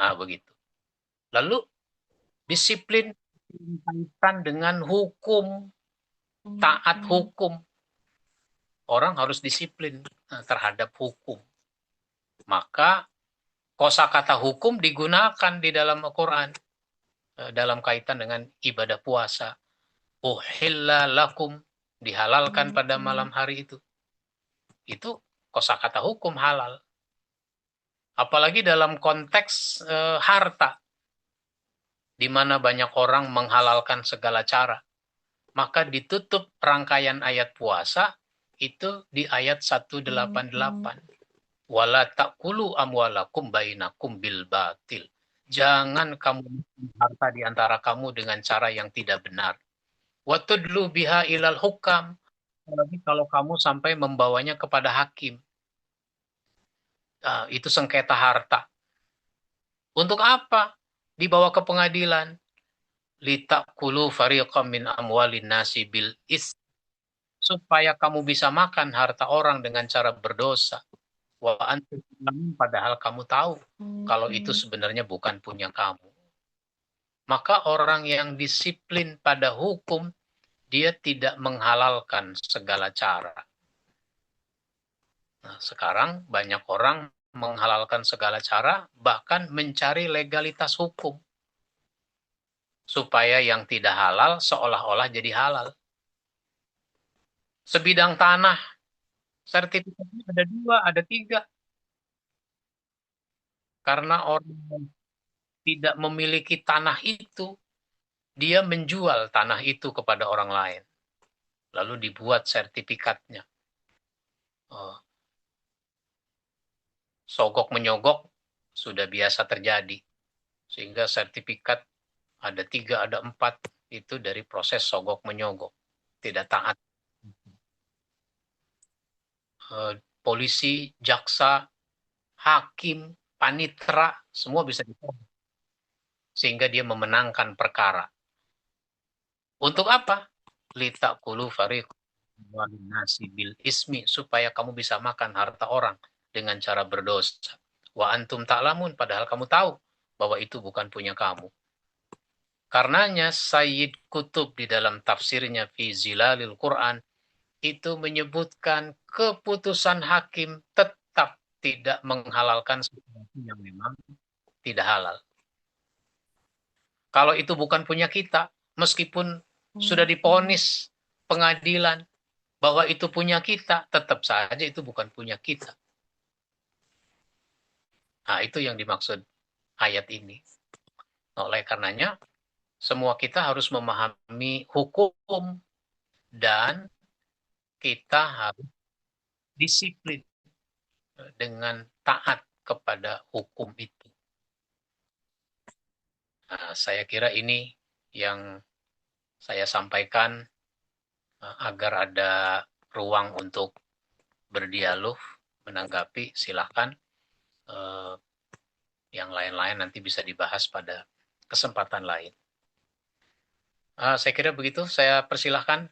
Nah, begitu. Lalu, disiplin kaitan dengan hukum. Taat hukum. Orang harus disiplin terhadap hukum. Maka kosakata hukum digunakan di dalam Al-Quran dalam kaitan dengan ibadah puasa. Uhilla lakum, dihalalkan pada malam hari itu. Itu kosakata hukum halal. Apalagi dalam konteks harta, di mana banyak orang menghalalkan segala cara. Maka ditutup rangkaian ayat puasa itu di ayat 188. Wala ta'kulu amwalakum bainakum bil batil. Jangan kamu harta di antara kamu dengan cara yang tidak benar. Wa tudlu biha ilal hukam. Apalagi kalau kamu sampai membawanya kepada hakim. Itu sengketa harta. Untuk apa? dibawa ke pengadilan. Litakulu fariqam min amwalin nasi bil is, supaya kamu bisa makan harta orang dengan cara berdosa. Wa antum ta'lamun, padahal kamu tahu kalau itu sebenarnya bukan punya kamu. Maka orang yang disiplin pada hukum, dia tidak menghalalkan segala cara. Nah, sekarang banyak orang menghalalkan segala cara, bahkan mencari legalitas hukum. Supaya yang tidak halal seolah-olah jadi halal. Sebidang tanah, sertifikatnya ada 2, ada 3. Karena orang yang tidak memiliki tanah itu, dia menjual tanah itu kepada orang lain. Lalu dibuat sertifikatnya. Sogok menyogok sudah biasa terjadi. Sehingga sertifikat ada 3, ada 4, itu dari proses sogok menyogok. Tidak taat. Polisi, jaksa, hakim, panitera, semua bisa ditolak. Sehingga dia memenangkan perkara. Untuk apa? Litakulu fariqam min nasi bil ismi, supaya kamu bisa makan harta orang dengan cara berdosa. Wa antum ta'lamun, padahal kamu tahu bahwa itu bukan punya kamu. Karenanya Sayyid Qutb di dalam tafsirnya Fi Zilalil Quran itu menyebutkan keputusan hakim tetap tidak menghalalkan sesuatu yang memang tidak halal. Kalau itu bukan punya kita, meskipun sudah divonis pengadilan bahwa itu punya kita, tetap saja itu bukan punya kita. Nah, itu yang dimaksud ayat ini. Oleh karenanya, semua kita harus memahami hukum dan kita harus disiplin dengan taat kepada hukum itu. Nah, saya kira ini yang saya sampaikan agar ada ruang untuk berdialog, menanggapi, silakan. Yang lain-lain nanti bisa dibahas pada kesempatan lain. Saya kira begitu, saya persilahkan.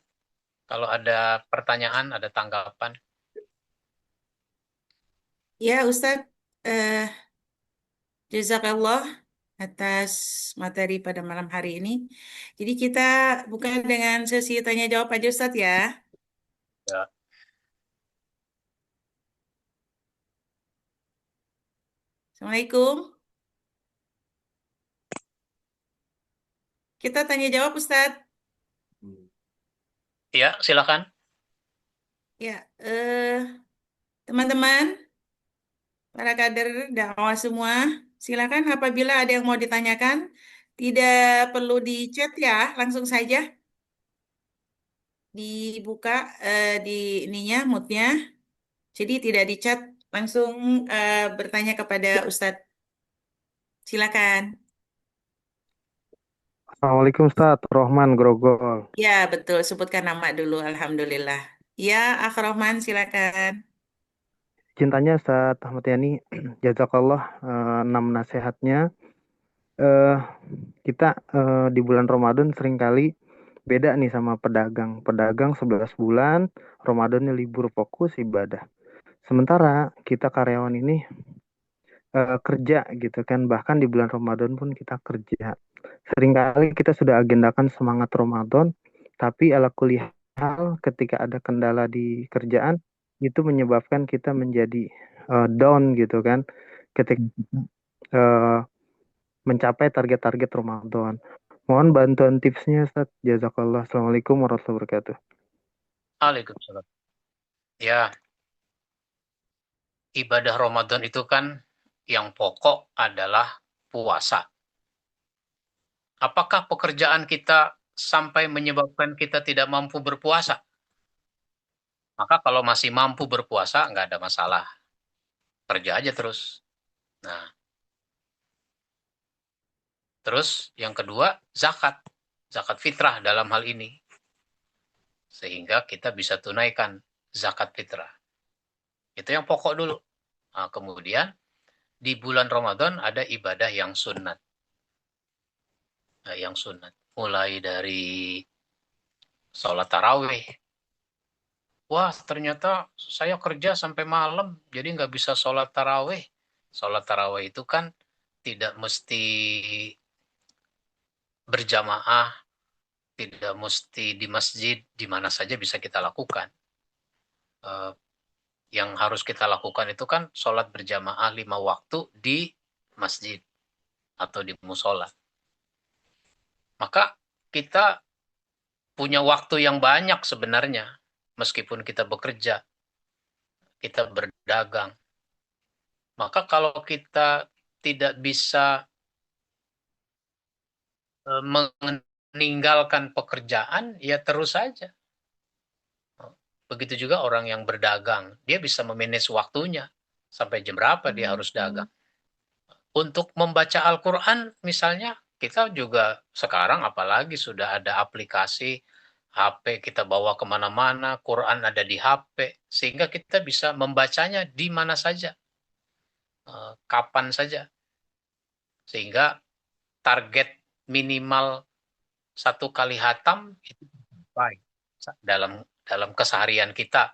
Kalau ada pertanyaan, ada tanggapan. Ya, Ustadz, jazakallah atas materi pada malam hari ini. Jadi kita buka dengan sesi tanya jawab aja, Ustadz ya. Ya. Assalamualaikum. Kita tanya jawab, Ustadz. Ya, silakan. Ya, teman-teman, para kader dakwah semua, silakan apabila ada yang mau ditanyakan, tidak perlu di chat ya, langsung saja dibuka di ininya, moodnya. Jadi tidak di chat, langsung bertanya kepada Ustadz. Silakan. Assalamualaikum Ustaz, Rohman Grogol. Ya, betul. Sebutkan nama dulu. Alhamdulillah. Ya, Akh Rohman, silakan. Cintanya Ustaz Ahmad Yani, jazakallah 6 nasihatnya. Kita di bulan Ramadan seringkali beda nih sama pedagang. Pedagang 11 bulan, Ramadannya libur fokus ibadah. Sementara kita karyawan ini kerja gitu kan, bahkan di bulan Ramadan pun kita kerja. Seringkali kita sudah agendakan semangat Ramadan, tapi ala kulli hal ketika ada kendala di kerjaan itu menyebabkan kita menjadi down gitu kan ketika mencapai target-target Ramadan. Mohon bantuan tipsnya Ustaz. Jazakallah. Assalamualaikum warahmatullahi wabarakatuh. Waalaikumsalam. Ya, ibadah Ramadan itu kan yang pokok adalah puasa. Apakah pekerjaan kita sampai menyebabkan kita tidak mampu berpuasa? Maka kalau masih mampu berpuasa, nggak ada masalah. Kerja aja terus. Nah, terus yang kedua, zakat. Zakat fitrah dalam hal ini. Sehingga kita bisa tunaikan zakat fitrah. Itu yang pokok dulu. Nah, kemudian, di bulan Ramadan ada ibadah yang sunnat. yang sunat. Mulai dari sholat tarawih. Wah, ternyata saya kerja sampai malam, jadi nggak bisa sholat tarawih. Sholat tarawih itu kan tidak mesti berjamaah, tidak mesti di masjid, di mana saja bisa kita lakukan. Yang harus kita lakukan itu kan sholat berjamaah 5 waktu di masjid atau di musola. Maka kita punya waktu yang banyak sebenarnya, meskipun kita bekerja, kita berdagang. Maka kalau kita tidak bisa meninggalkan pekerjaan, ya terus saja. Begitu juga orang yang berdagang, dia bisa memanage waktunya, sampai jam berapa dia harus dagang. Untuk membaca Al-Quran misalnya, kita juga sekarang apalagi sudah ada aplikasi, HP kita bawa kemana-mana, Quran ada di HP, sehingga kita bisa membacanya di mana saja, kapan saja. Sehingga target minimal 1 kali hatam itu baik dalam keseharian kita.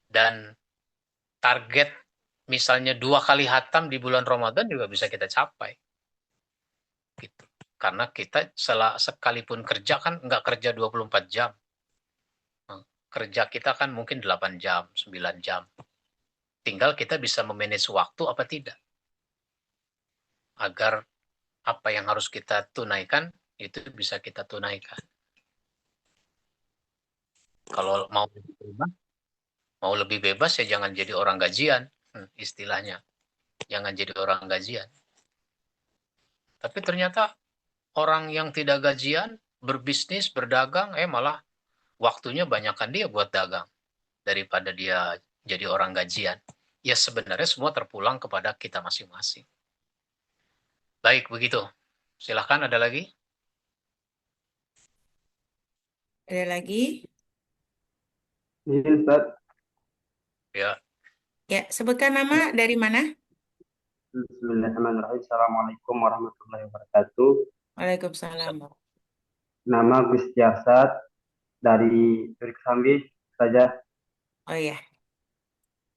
Dan target misalnya 2 kali hatam di bulan Ramadan juga bisa kita capai. Gitu. Karena kita sekalipun kerja kan nggak kerja 24 jam. Kerja kita kan mungkin 8 jam, 9 jam. Tinggal kita bisa memanage waktu apa tidak. Agar apa yang harus kita tunaikan, itu bisa kita tunaikan. Kalau mau lebih bebas ya jangan jadi orang gajian, istilahnya. Jangan jadi orang gajian. Tapi ternyata orang yang tidak gajian, berbisnis, berdagang, malah waktunya banyakkan dia buat dagang daripada dia jadi orang gajian. Ya sebenarnya semua terpulang kepada kita masing-masing. Baik, begitu. Silahkan, ada lagi? Ada lagi? Iya, Ustaz. Ya. Ya, sebutkan nama dari mana? Bismillahirrahmanirrahim. Assalamualaikum warahmatullahi wabarakatuh. Waalaikumsalam. Nama Gusti Arsad dari Turik Sambi saja. Oh iya.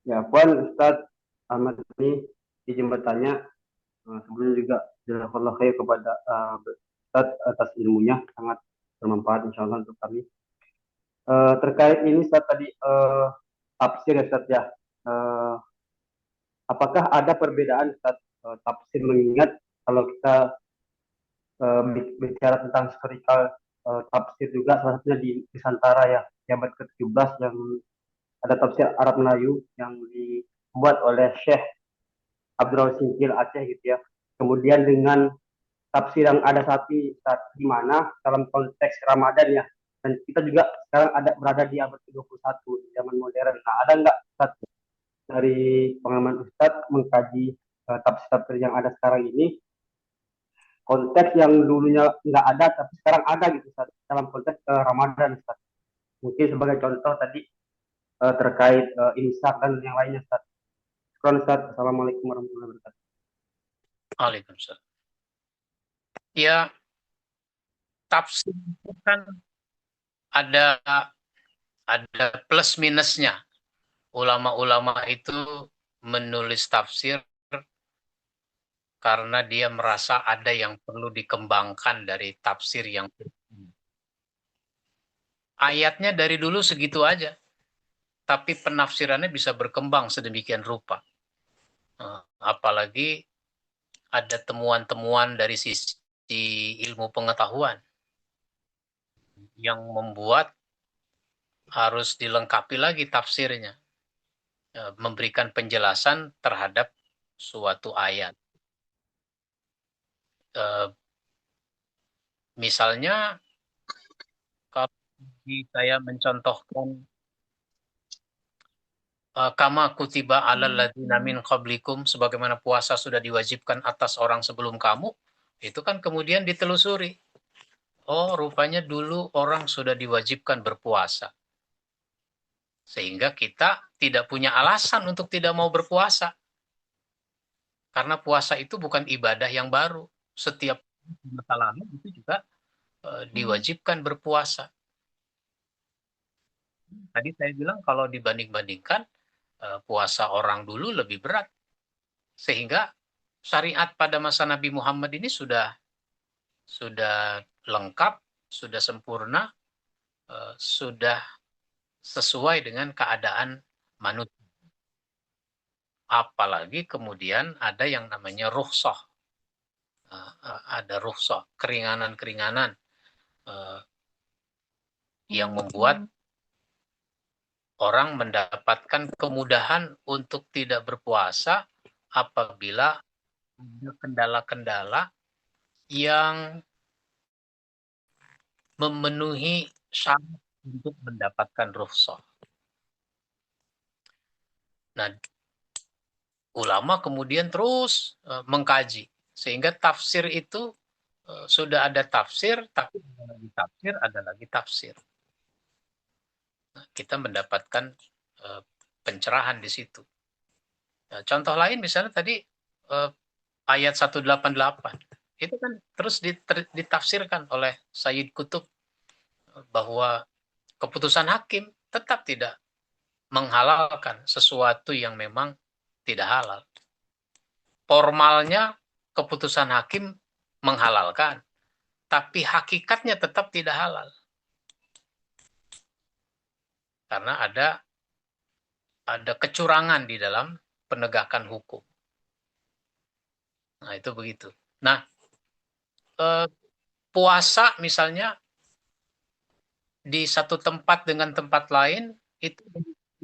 Ya, Puan Ustaz Ahmad ini izin bertanya. Sebelumnya juga jazakallah khair kepada Ustaz atas ilmunya, sangat bermanfaat insyaallah untuk kami. Terkait ini Ustaz tadi tafsir ya Ustaz ya. Apakah ada perbedaan Ustaz tafsir, mengingat kalau kita bicara tentang historical tafsir juga salah satunya di Nusantara ya, abad ke-17 yang ada tafsir Arab Melayu yang dibuat oleh Syekh Abdurrahman Singkil Aceh gitu ya. Kemudian dengan tafsir yang ada saat ini di mana dalam konteks Ramadan ya, dan kita juga sekarang berada di abad ke-21 di zaman modern. Nah, ada nggak Ustaz dari pengalaman Ustaz mengkaji tafsir-tafsir yang ada sekarang ini, konteks yang dulunya nggak ada tapi sekarang ada gitu Ustaz, dalam konteks Ramadan Ustaz. Mungkin sebagai contoh tadi terkait imsak dan yang lainnya Ustaz. Ustaz, Assalamualaikum warahmatullahi wabarakatuh. Waalaikumsalam. Ya, tafsir itu kan ada plus minusnya. Ulama-ulama itu menulis tafsir karena dia merasa ada yang perlu dikembangkan dari tafsir yang ayatnya dari dulu segitu aja, tapi penafsirannya bisa berkembang sedemikian rupa. Apalagi ada temuan-temuan dari sisi ilmu pengetahuan yang membuat harus dilengkapi lagi tafsirnya, memberikan penjelasan terhadap suatu ayat. Misalnya kalau saya mencontohkan kama kutiba alal ladzina min qablikum, sebagaimana puasa sudah diwajibkan atas orang sebelum kamu, itu kan kemudian ditelusuri. Oh, rupanya dulu orang sudah diwajibkan berpuasa. Sehingga kita tidak punya alasan untuk tidak mau berpuasa. Karena puasa itu bukan ibadah yang baru. Setiap masa lalu itu juga diwajibkan berpuasa. Tadi saya bilang kalau dibanding-bandingkan puasa orang dulu lebih berat, sehingga syariat pada masa Nabi Muhammad ini sudah lengkap, sudah sempurna, sudah sesuai dengan keadaan manusia. Apalagi kemudian ada yang namanya rukhsah, ada rukhsah, keringanan-keringanan yang membuat orang mendapatkan kemudahan untuk tidak berpuasa apabila ada kendala-kendala yang memenuhi syarat untuk mendapatkan rukhsah. Nah, ulama kemudian terus mengkaji, sehingga tafsir itu sudah ada tafsir, tapi ada lagi tafsir. Nah, kita mendapatkan pencerahan di situ. Nah, contoh lain misalnya tadi ayat 188, itu kan terus ditafsirkan oleh Sayyid Qutb bahwa keputusan hakim tetap tidak menghalalkan sesuatu yang memang tidak halal. Formalnya keputusan hakim menghalalkan, tapi hakikatnya tetap tidak halal. Karena ada kecurangan di dalam penegakan hukum. Nah, itu begitu. Nah, puasa misalnya di satu tempat dengan tempat lain, itu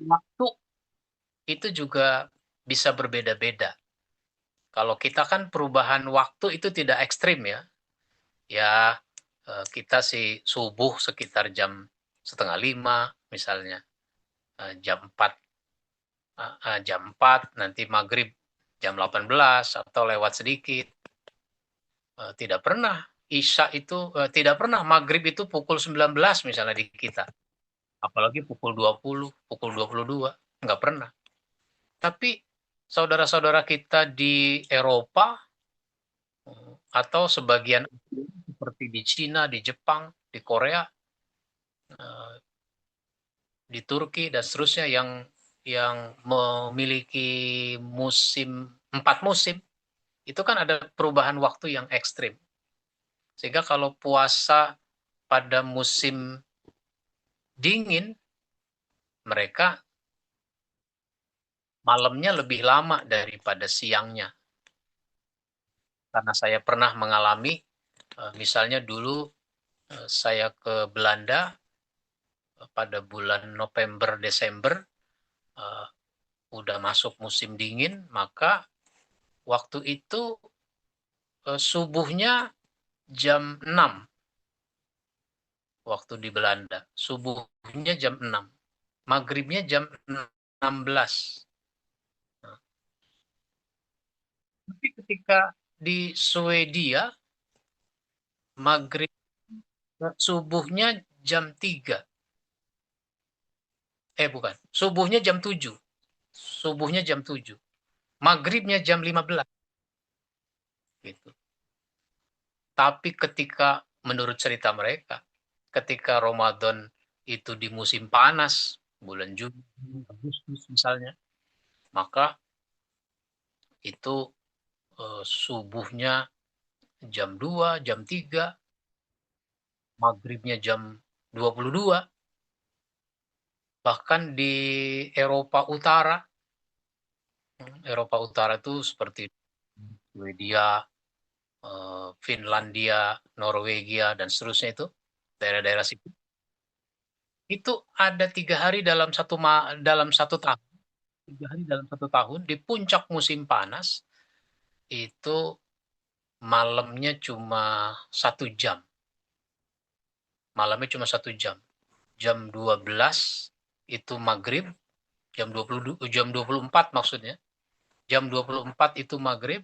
waktu itu juga bisa berbeda-beda. Kalau kita kan perubahan waktu itu tidak ekstrim ya. Ya, kita sih subuh sekitar jam 4:30 misalnya. Jam 4, nanti maghrib jam 18 atau lewat sedikit. Tidak pernah Isya itu, tidak pernah maghrib itu pukul 19 misalnya di kita. Apalagi pukul 20, pukul 22, nggak pernah. Tapi saudara-saudara kita di Eropa atau sebagian seperti di Cina, di Jepang, di Korea, di Turki dan seterusnya yang memiliki 4 musim, itu kan ada perubahan waktu yang ekstrim. Sehingga kalau puasa pada musim dingin, mereka malamnya lebih lama daripada siangnya. Karena saya pernah mengalami, misalnya dulu saya ke Belanda pada bulan November, Desember, udah masuk musim dingin, maka waktu itu subuhnya jam 6 waktu di Belanda. Subuhnya jam 6. Maghribnya jam 16. Tapi ketika di Swedia, maghrib subuhnya jam 3. Bukan. Subuhnya jam 7. Subuhnya jam 7. Maghribnya jam 15. Gitu. Tapi ketika menurut cerita mereka, ketika Ramadan itu di musim panas, bulan Juni, Agustus misalnya, maka itu subuhnya jam 2, jam 3, maghribnya jam 22. Bahkan di Eropa Utara itu seperti Swedia, Finlandia, Norwegia, dan seterusnya itu, daerah-daerah situ. Itu ada 3 hari dalam satu tahun. 3 hari dalam 1 tahun, di puncak musim panas, itu malamnya cuma 1 jam. Malamnya cuma 1 jam. Jam 12 itu maghrib, jam 24 maksudnya. Jam 24 itu maghrib,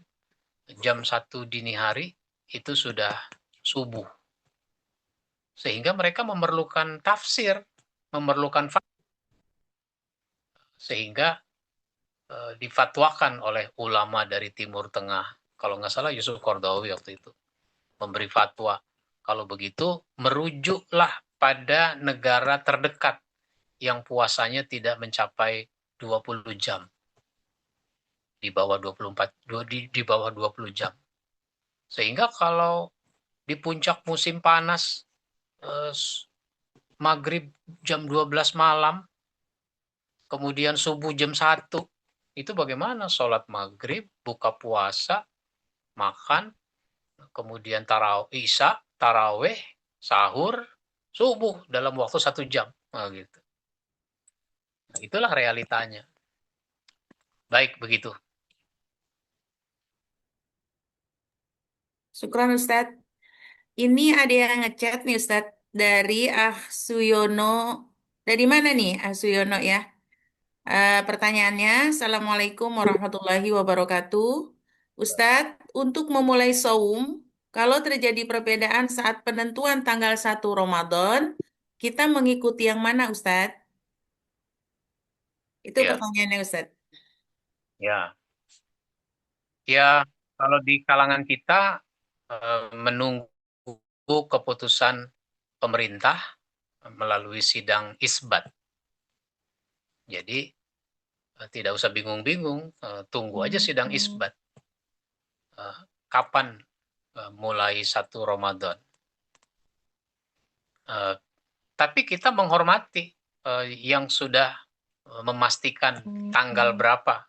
jam 1 dini hari itu sudah subuh. Sehingga mereka memerlukan tafsir, memerlukan sehingga difatwakan oleh ulama dari Timur Tengah. Kalau nggak salah Yusuf Qaradawi waktu itu. memberi fatwa. Kalau begitu, merujuklah pada negara terdekat yang puasanya tidak mencapai 20 jam. Di bawah 24, di bawah 20 jam. Sehingga kalau di puncak musim panas, maghrib jam 12 malam, kemudian subuh jam 1, itu bagaimana? Sholat maghrib, buka puasa, makan, kemudian isya, taraweh, sahur, subuh dalam waktu 1 jam. Nah, gitu. Nah, itulah realitanya. Baik, begitu. Syukran Ustadz. Ini ada yang ngechat nih Ustadz dari Suyono. Dari mana nih Suyono ya? Pertanyaannya, Assalamualaikum warahmatullahi wabarakatuh. Ustadz, untuk memulai saum, kalau terjadi perbedaan saat penentuan tanggal 1 Ramadan, kita mengikuti yang mana Ustadz? Itu Ya, pertanyaannya Ustadz. ya. Ya, kalau di kalangan kita menunggu keputusan pemerintah melalui sidang isbat. Jadi tidak usah bingung-bingung, tunggu aja sidang isbat. Kapan mulai 1 Ramadan? Tapi kita menghormati yang sudah memastikan tanggal berapa.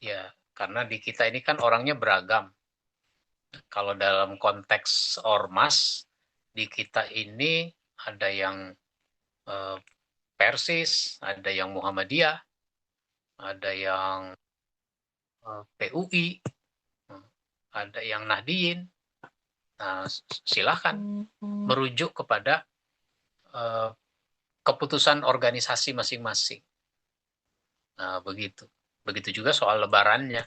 Ya, karena di kita ini kan orangnya beragam. Kalau dalam konteks ormas, di kita ini ada yang Persis, ada yang Muhammadiyah, ada yang PUI, ada yang Nahdiyin. Nah, silahkan merujuk kepada keputusan organisasi masing-masing. Nah, begitu. Begitu juga soal lebarannya.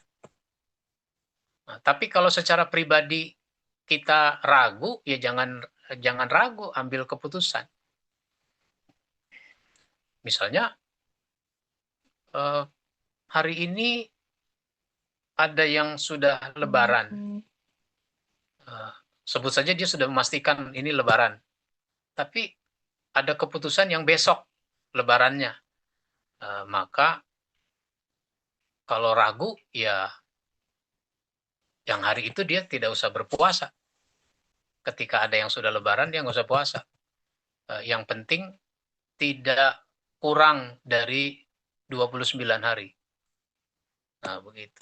Nah, tapi kalau secara pribadi kita ragu, ya jangan ragu ambil keputusan. Misalnya hari ini ada yang sudah lebaran. Sebut saja dia sudah memastikan ini lebaran. Tapi ada keputusan yang besok lebarannya. Maka kalau ragu, ya yang hari itu dia tidak usah berpuasa. Ketika ada yang sudah lebaran, dia nggak usah puasa. Yang penting tidak kurang dari 29 hari. Nah, begitu.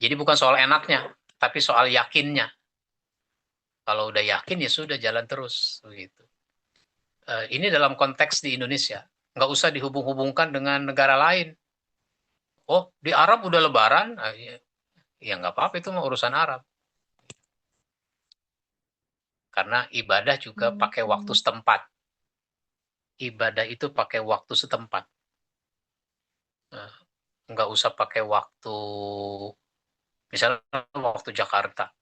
Jadi bukan soal enaknya, tapi soal yakinnya. Kalau udah yakin, ya sudah jalan terus. Begitu. Ini dalam konteks di Indonesia. Nggak usah dihubung-hubungkan dengan negara lain. Oh, di Arab udah lebaran? Ya nggak apa-apa, itu mah urusan Arab. Karena ibadah juga pakai waktu setempat. Ibadah itu pakai waktu setempat. Nggak usah pakai waktu, misalnya waktu Jakarta.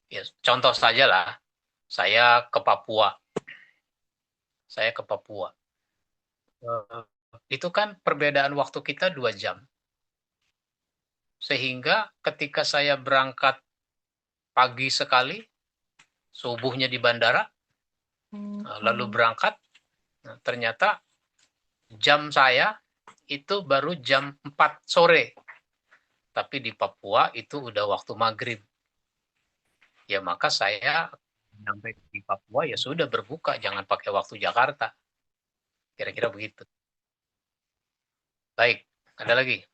Ya, contoh saja lah, saya ke Papua. Itu kan perbedaan waktu kita 2 jam. Sehingga ketika saya berangkat pagi sekali, subuhnya di bandara, lalu berangkat, ternyata jam saya itu baru jam 4 sore. Tapi di Papua itu udah waktu maghrib. Ya maka saya sampai di Papua ya sudah berbuka, jangan pakai waktu Jakarta. Kira-kira begitu. Baik, ada lagi?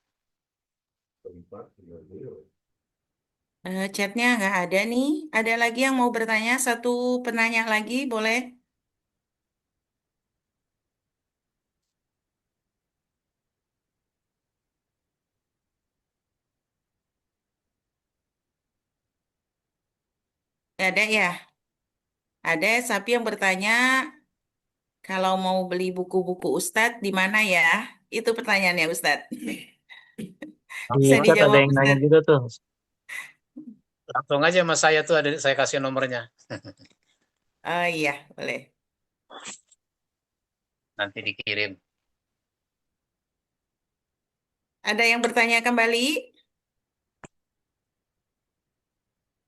Chatnya nggak ada nih. Ada lagi yang mau bertanya? Satu penanya lagi, boleh? Nggak ada ya? Ada Sapi yang bertanya, kalau mau beli buku-buku Ustadz, di mana ya? Itu pertanyaannya Ustadz. Di Bisa chat ada dijawab yang nanya Ustadz. juga tuh. Langsung aja sama saya tuh, saya kasih nomornya. Oh iya, boleh. Nanti dikirim. Ada yang bertanya kembali?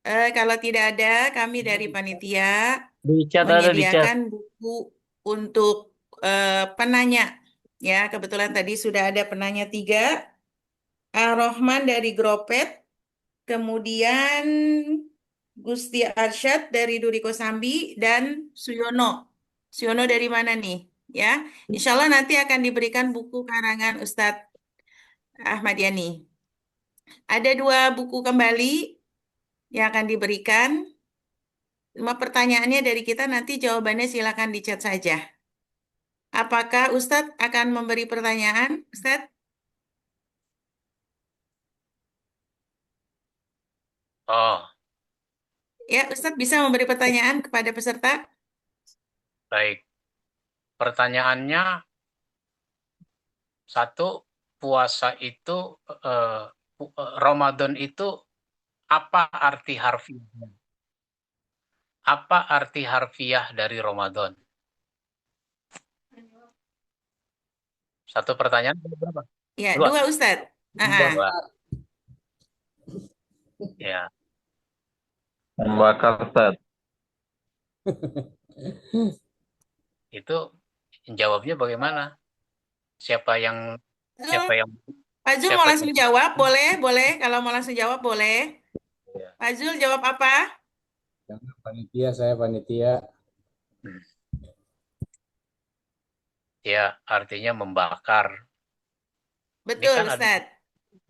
Kalau tidak ada, kami dari panitia Di chat ada di chat. menyediakan buku untuk penanya. Ya, kebetulan tadi sudah ada penanya 3. Ar-Rahman dari Gropet, kemudian Gusti Arsyad dari Duri Kosambi, dan Suyono. Suyono dari mana nih? Ya, insya Allah nanti akan diberikan buku karangan Ustadz Ahmad Yani. Ada 2 buku kembali yang akan diberikan. 5 pertanyaannya dari kita, nanti jawabannya silakan di chat saja. Apakah Ustadz akan memberi pertanyaan, Ustadz? Oh, Ya, Ustadz bisa memberi pertanyaan kepada peserta? baik. Pertanyaannya, 1, puasa itu, Ramadan itu apa arti harfiahnya? Apa arti harfiah dari Ramadan? 1 pertanyaan berapa? Ya, 2. 2 Ustadz. 2. Ya, Membakar Ustaz. itu jawabnya bagaimana? Siapa yang Pak Zul mau langsung jawab? Boleh, boleh. Kalau mau langsung jawab, boleh. Ya. Pak Zul jawab apa? Panitia, saya panitia. Ya, artinya membakar. Betul, kan Ustaz.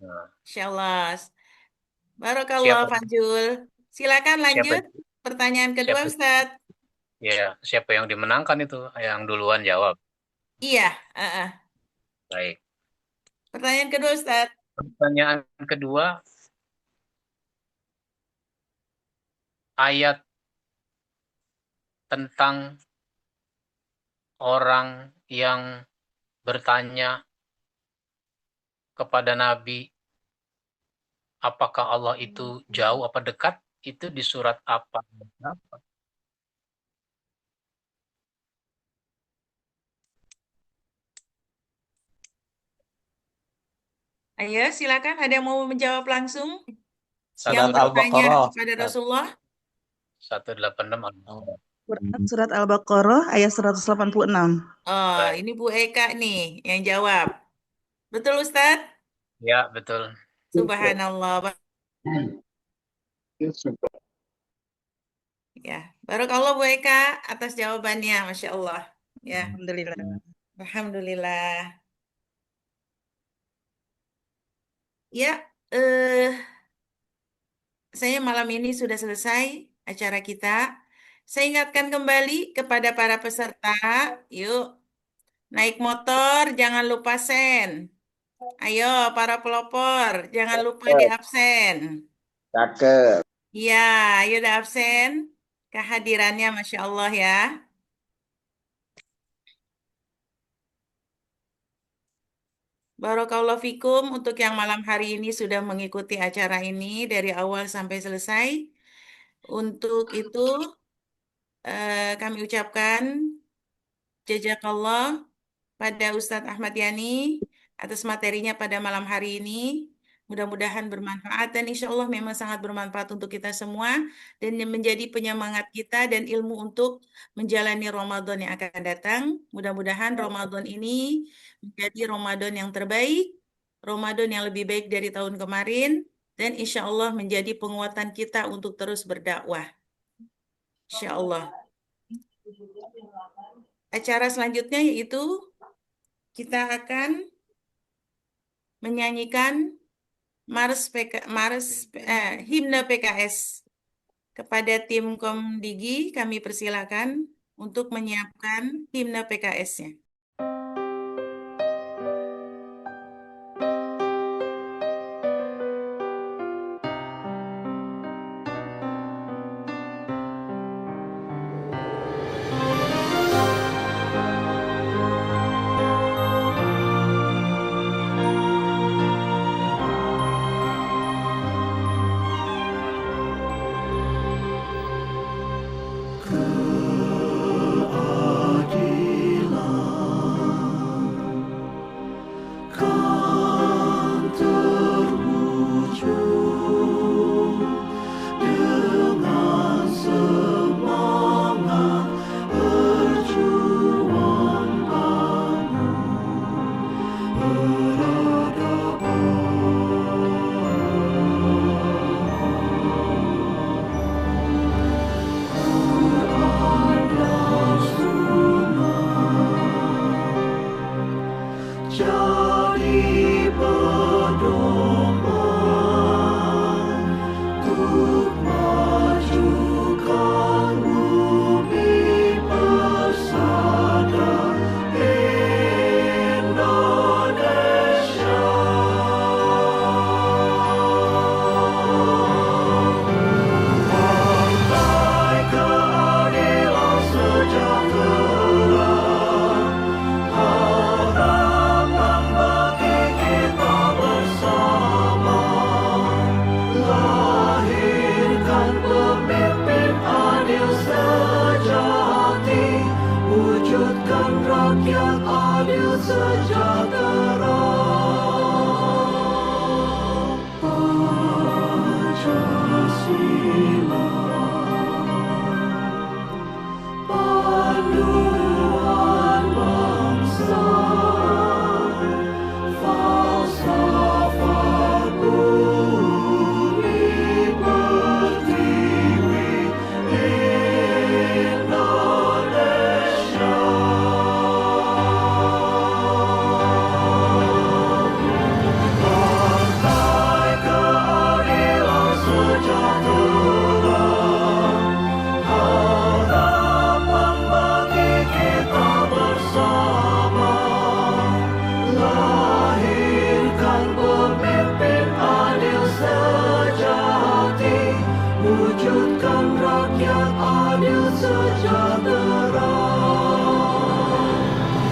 Nah, Insyaallah. Barakallah, Pak Zul. Silakan lanjut. Pertanyaan kedua, Ustaz. ya, siapa yang dimenangkan itu? Yang duluan jawab. Iya. Baik. Pertanyaan kedua, Ustaz. Pertanyaan kedua, ayat tentang orang yang bertanya kepada Nabi, apakah Allah itu jauh apa dekat? Itu di surat apa? Ayo, silakan. Ada yang mau menjawab langsung? Surat Al-Baqarah. Kepada Rasulullah. 186. Surat Al-Baqarah ayat 186. Oh, ini Bu Eka nih yang jawab. Betul, Ustaz? Ya, betul. Subhanallah. Ya, barakallah Bu Eka atas jawabannya, Masya Allah. Ya, Alhamdulillah. Alhamdulillah. Ya, saya malam ini sudah selesai acara kita. Saya ingatkan kembali kepada para peserta, yuk naik motor jangan lupa sen. Ayo para pelopor, jangan lupa di absen. Cakep. Iya, ayo udah absen. Kehadirannya Masya Allah ya. Barakallahu fikum untuk yang malam hari ini sudah mengikuti acara ini dari awal sampai selesai. Untuk itu kami ucapkan jazakallah pada Ustadz Ahmad Yani atas materinya pada malam hari ini. Mudah-mudahan bermanfaat dan insya Allah memang sangat bermanfaat untuk kita semua dan menjadi penyemangat kita dan ilmu untuk menjalani Ramadan yang akan datang. Mudah-mudahan Ramadan ini menjadi Ramadan yang terbaik, Ramadan yang lebih baik dari tahun kemarin dan insya Allah menjadi penguatan kita untuk terus berdakwah. Insya Allah. Acara selanjutnya yaitu kita akan menyanyikan himne PKS. Kepada tim Komdigi kami persilakan untuk menyiapkan himne PKS-nya. Keadilan wujudkan rakyat adil sejahtera. Pancasila, panduan bangsa, falsafah bumi pertiwi Indonesia. Partai Keadilan Sejahtera, harapan bagi kita bersama. Lahirkan pemimpin adil sejati, wujudkan rakyat adil sejahtera.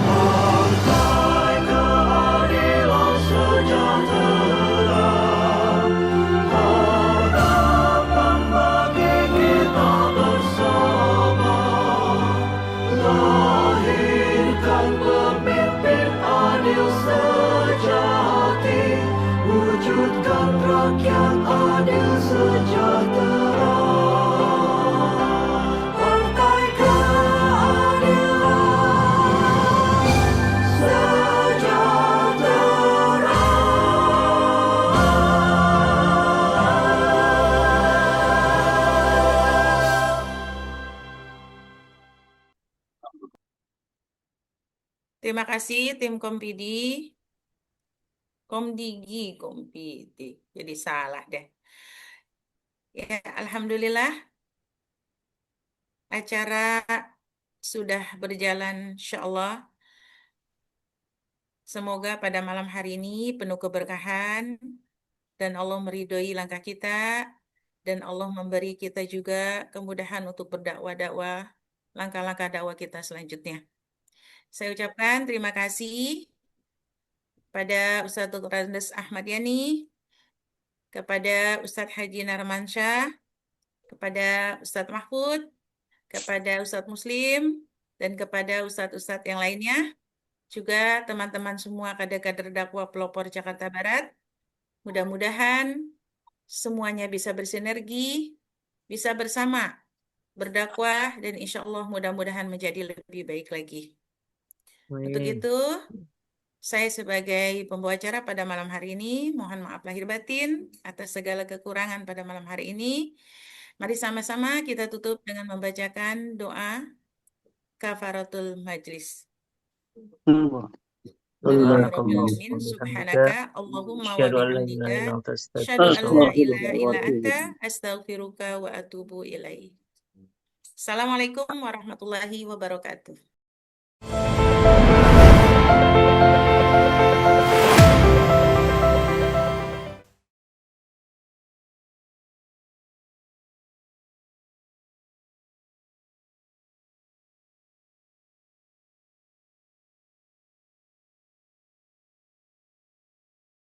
Partai Keadilan Sejahtera, harapan bagi kita bersama. Lahirkan pemimpin adil sejati, wujudkan rakyat adil sejahtera. Partai Keadilan Sejahtera. Terima kasih tim Kompidi. Komdigi, Kompidi. Jadi salah deh. Ya, alhamdulillah acara sudah berjalan insyaallah. Semoga pada malam hari ini penuh keberkahan dan Allah meridhoi langkah kita dan Allah memberi kita juga kemudahan untuk berdakwah-dakwah langkah-langkah dakwah kita selanjutnya. Saya ucapkan terima kasih pada Ustadz Dr. Andes Ahmad Yani, kepada Ustadz Haji Narmansyah, kepada Ustadz Mahfud, kepada Ustadz Muslim, dan kepada Ustadz-Ustadz yang lainnya, juga teman-teman semua kader-kader dakwah pelopor Jakarta Barat. Mudah-mudahan semuanya bisa bersinergi, bisa bersama berdakwah, dan insya Allah mudah-mudahan menjadi lebih baik lagi. Untuk Amin. itu, saya sebagai pembawa acara pada malam hari ini, mohon maaf lahir batin atas segala kekurangan pada malam hari ini. Mari sama-sama kita tutup dengan membacakan doa kafaratul majlis. Alhamdulillahirrahmanirrahim. Subhanaka Allahumma wa Asyhadu an la ilaha bihamdika illa anta asyhadu an la astaghfiruka ilaha wa illa atubu anta astaghfiruka wa atubu ilaik. Assalamualaikum warahmatullahi wabarakatuh.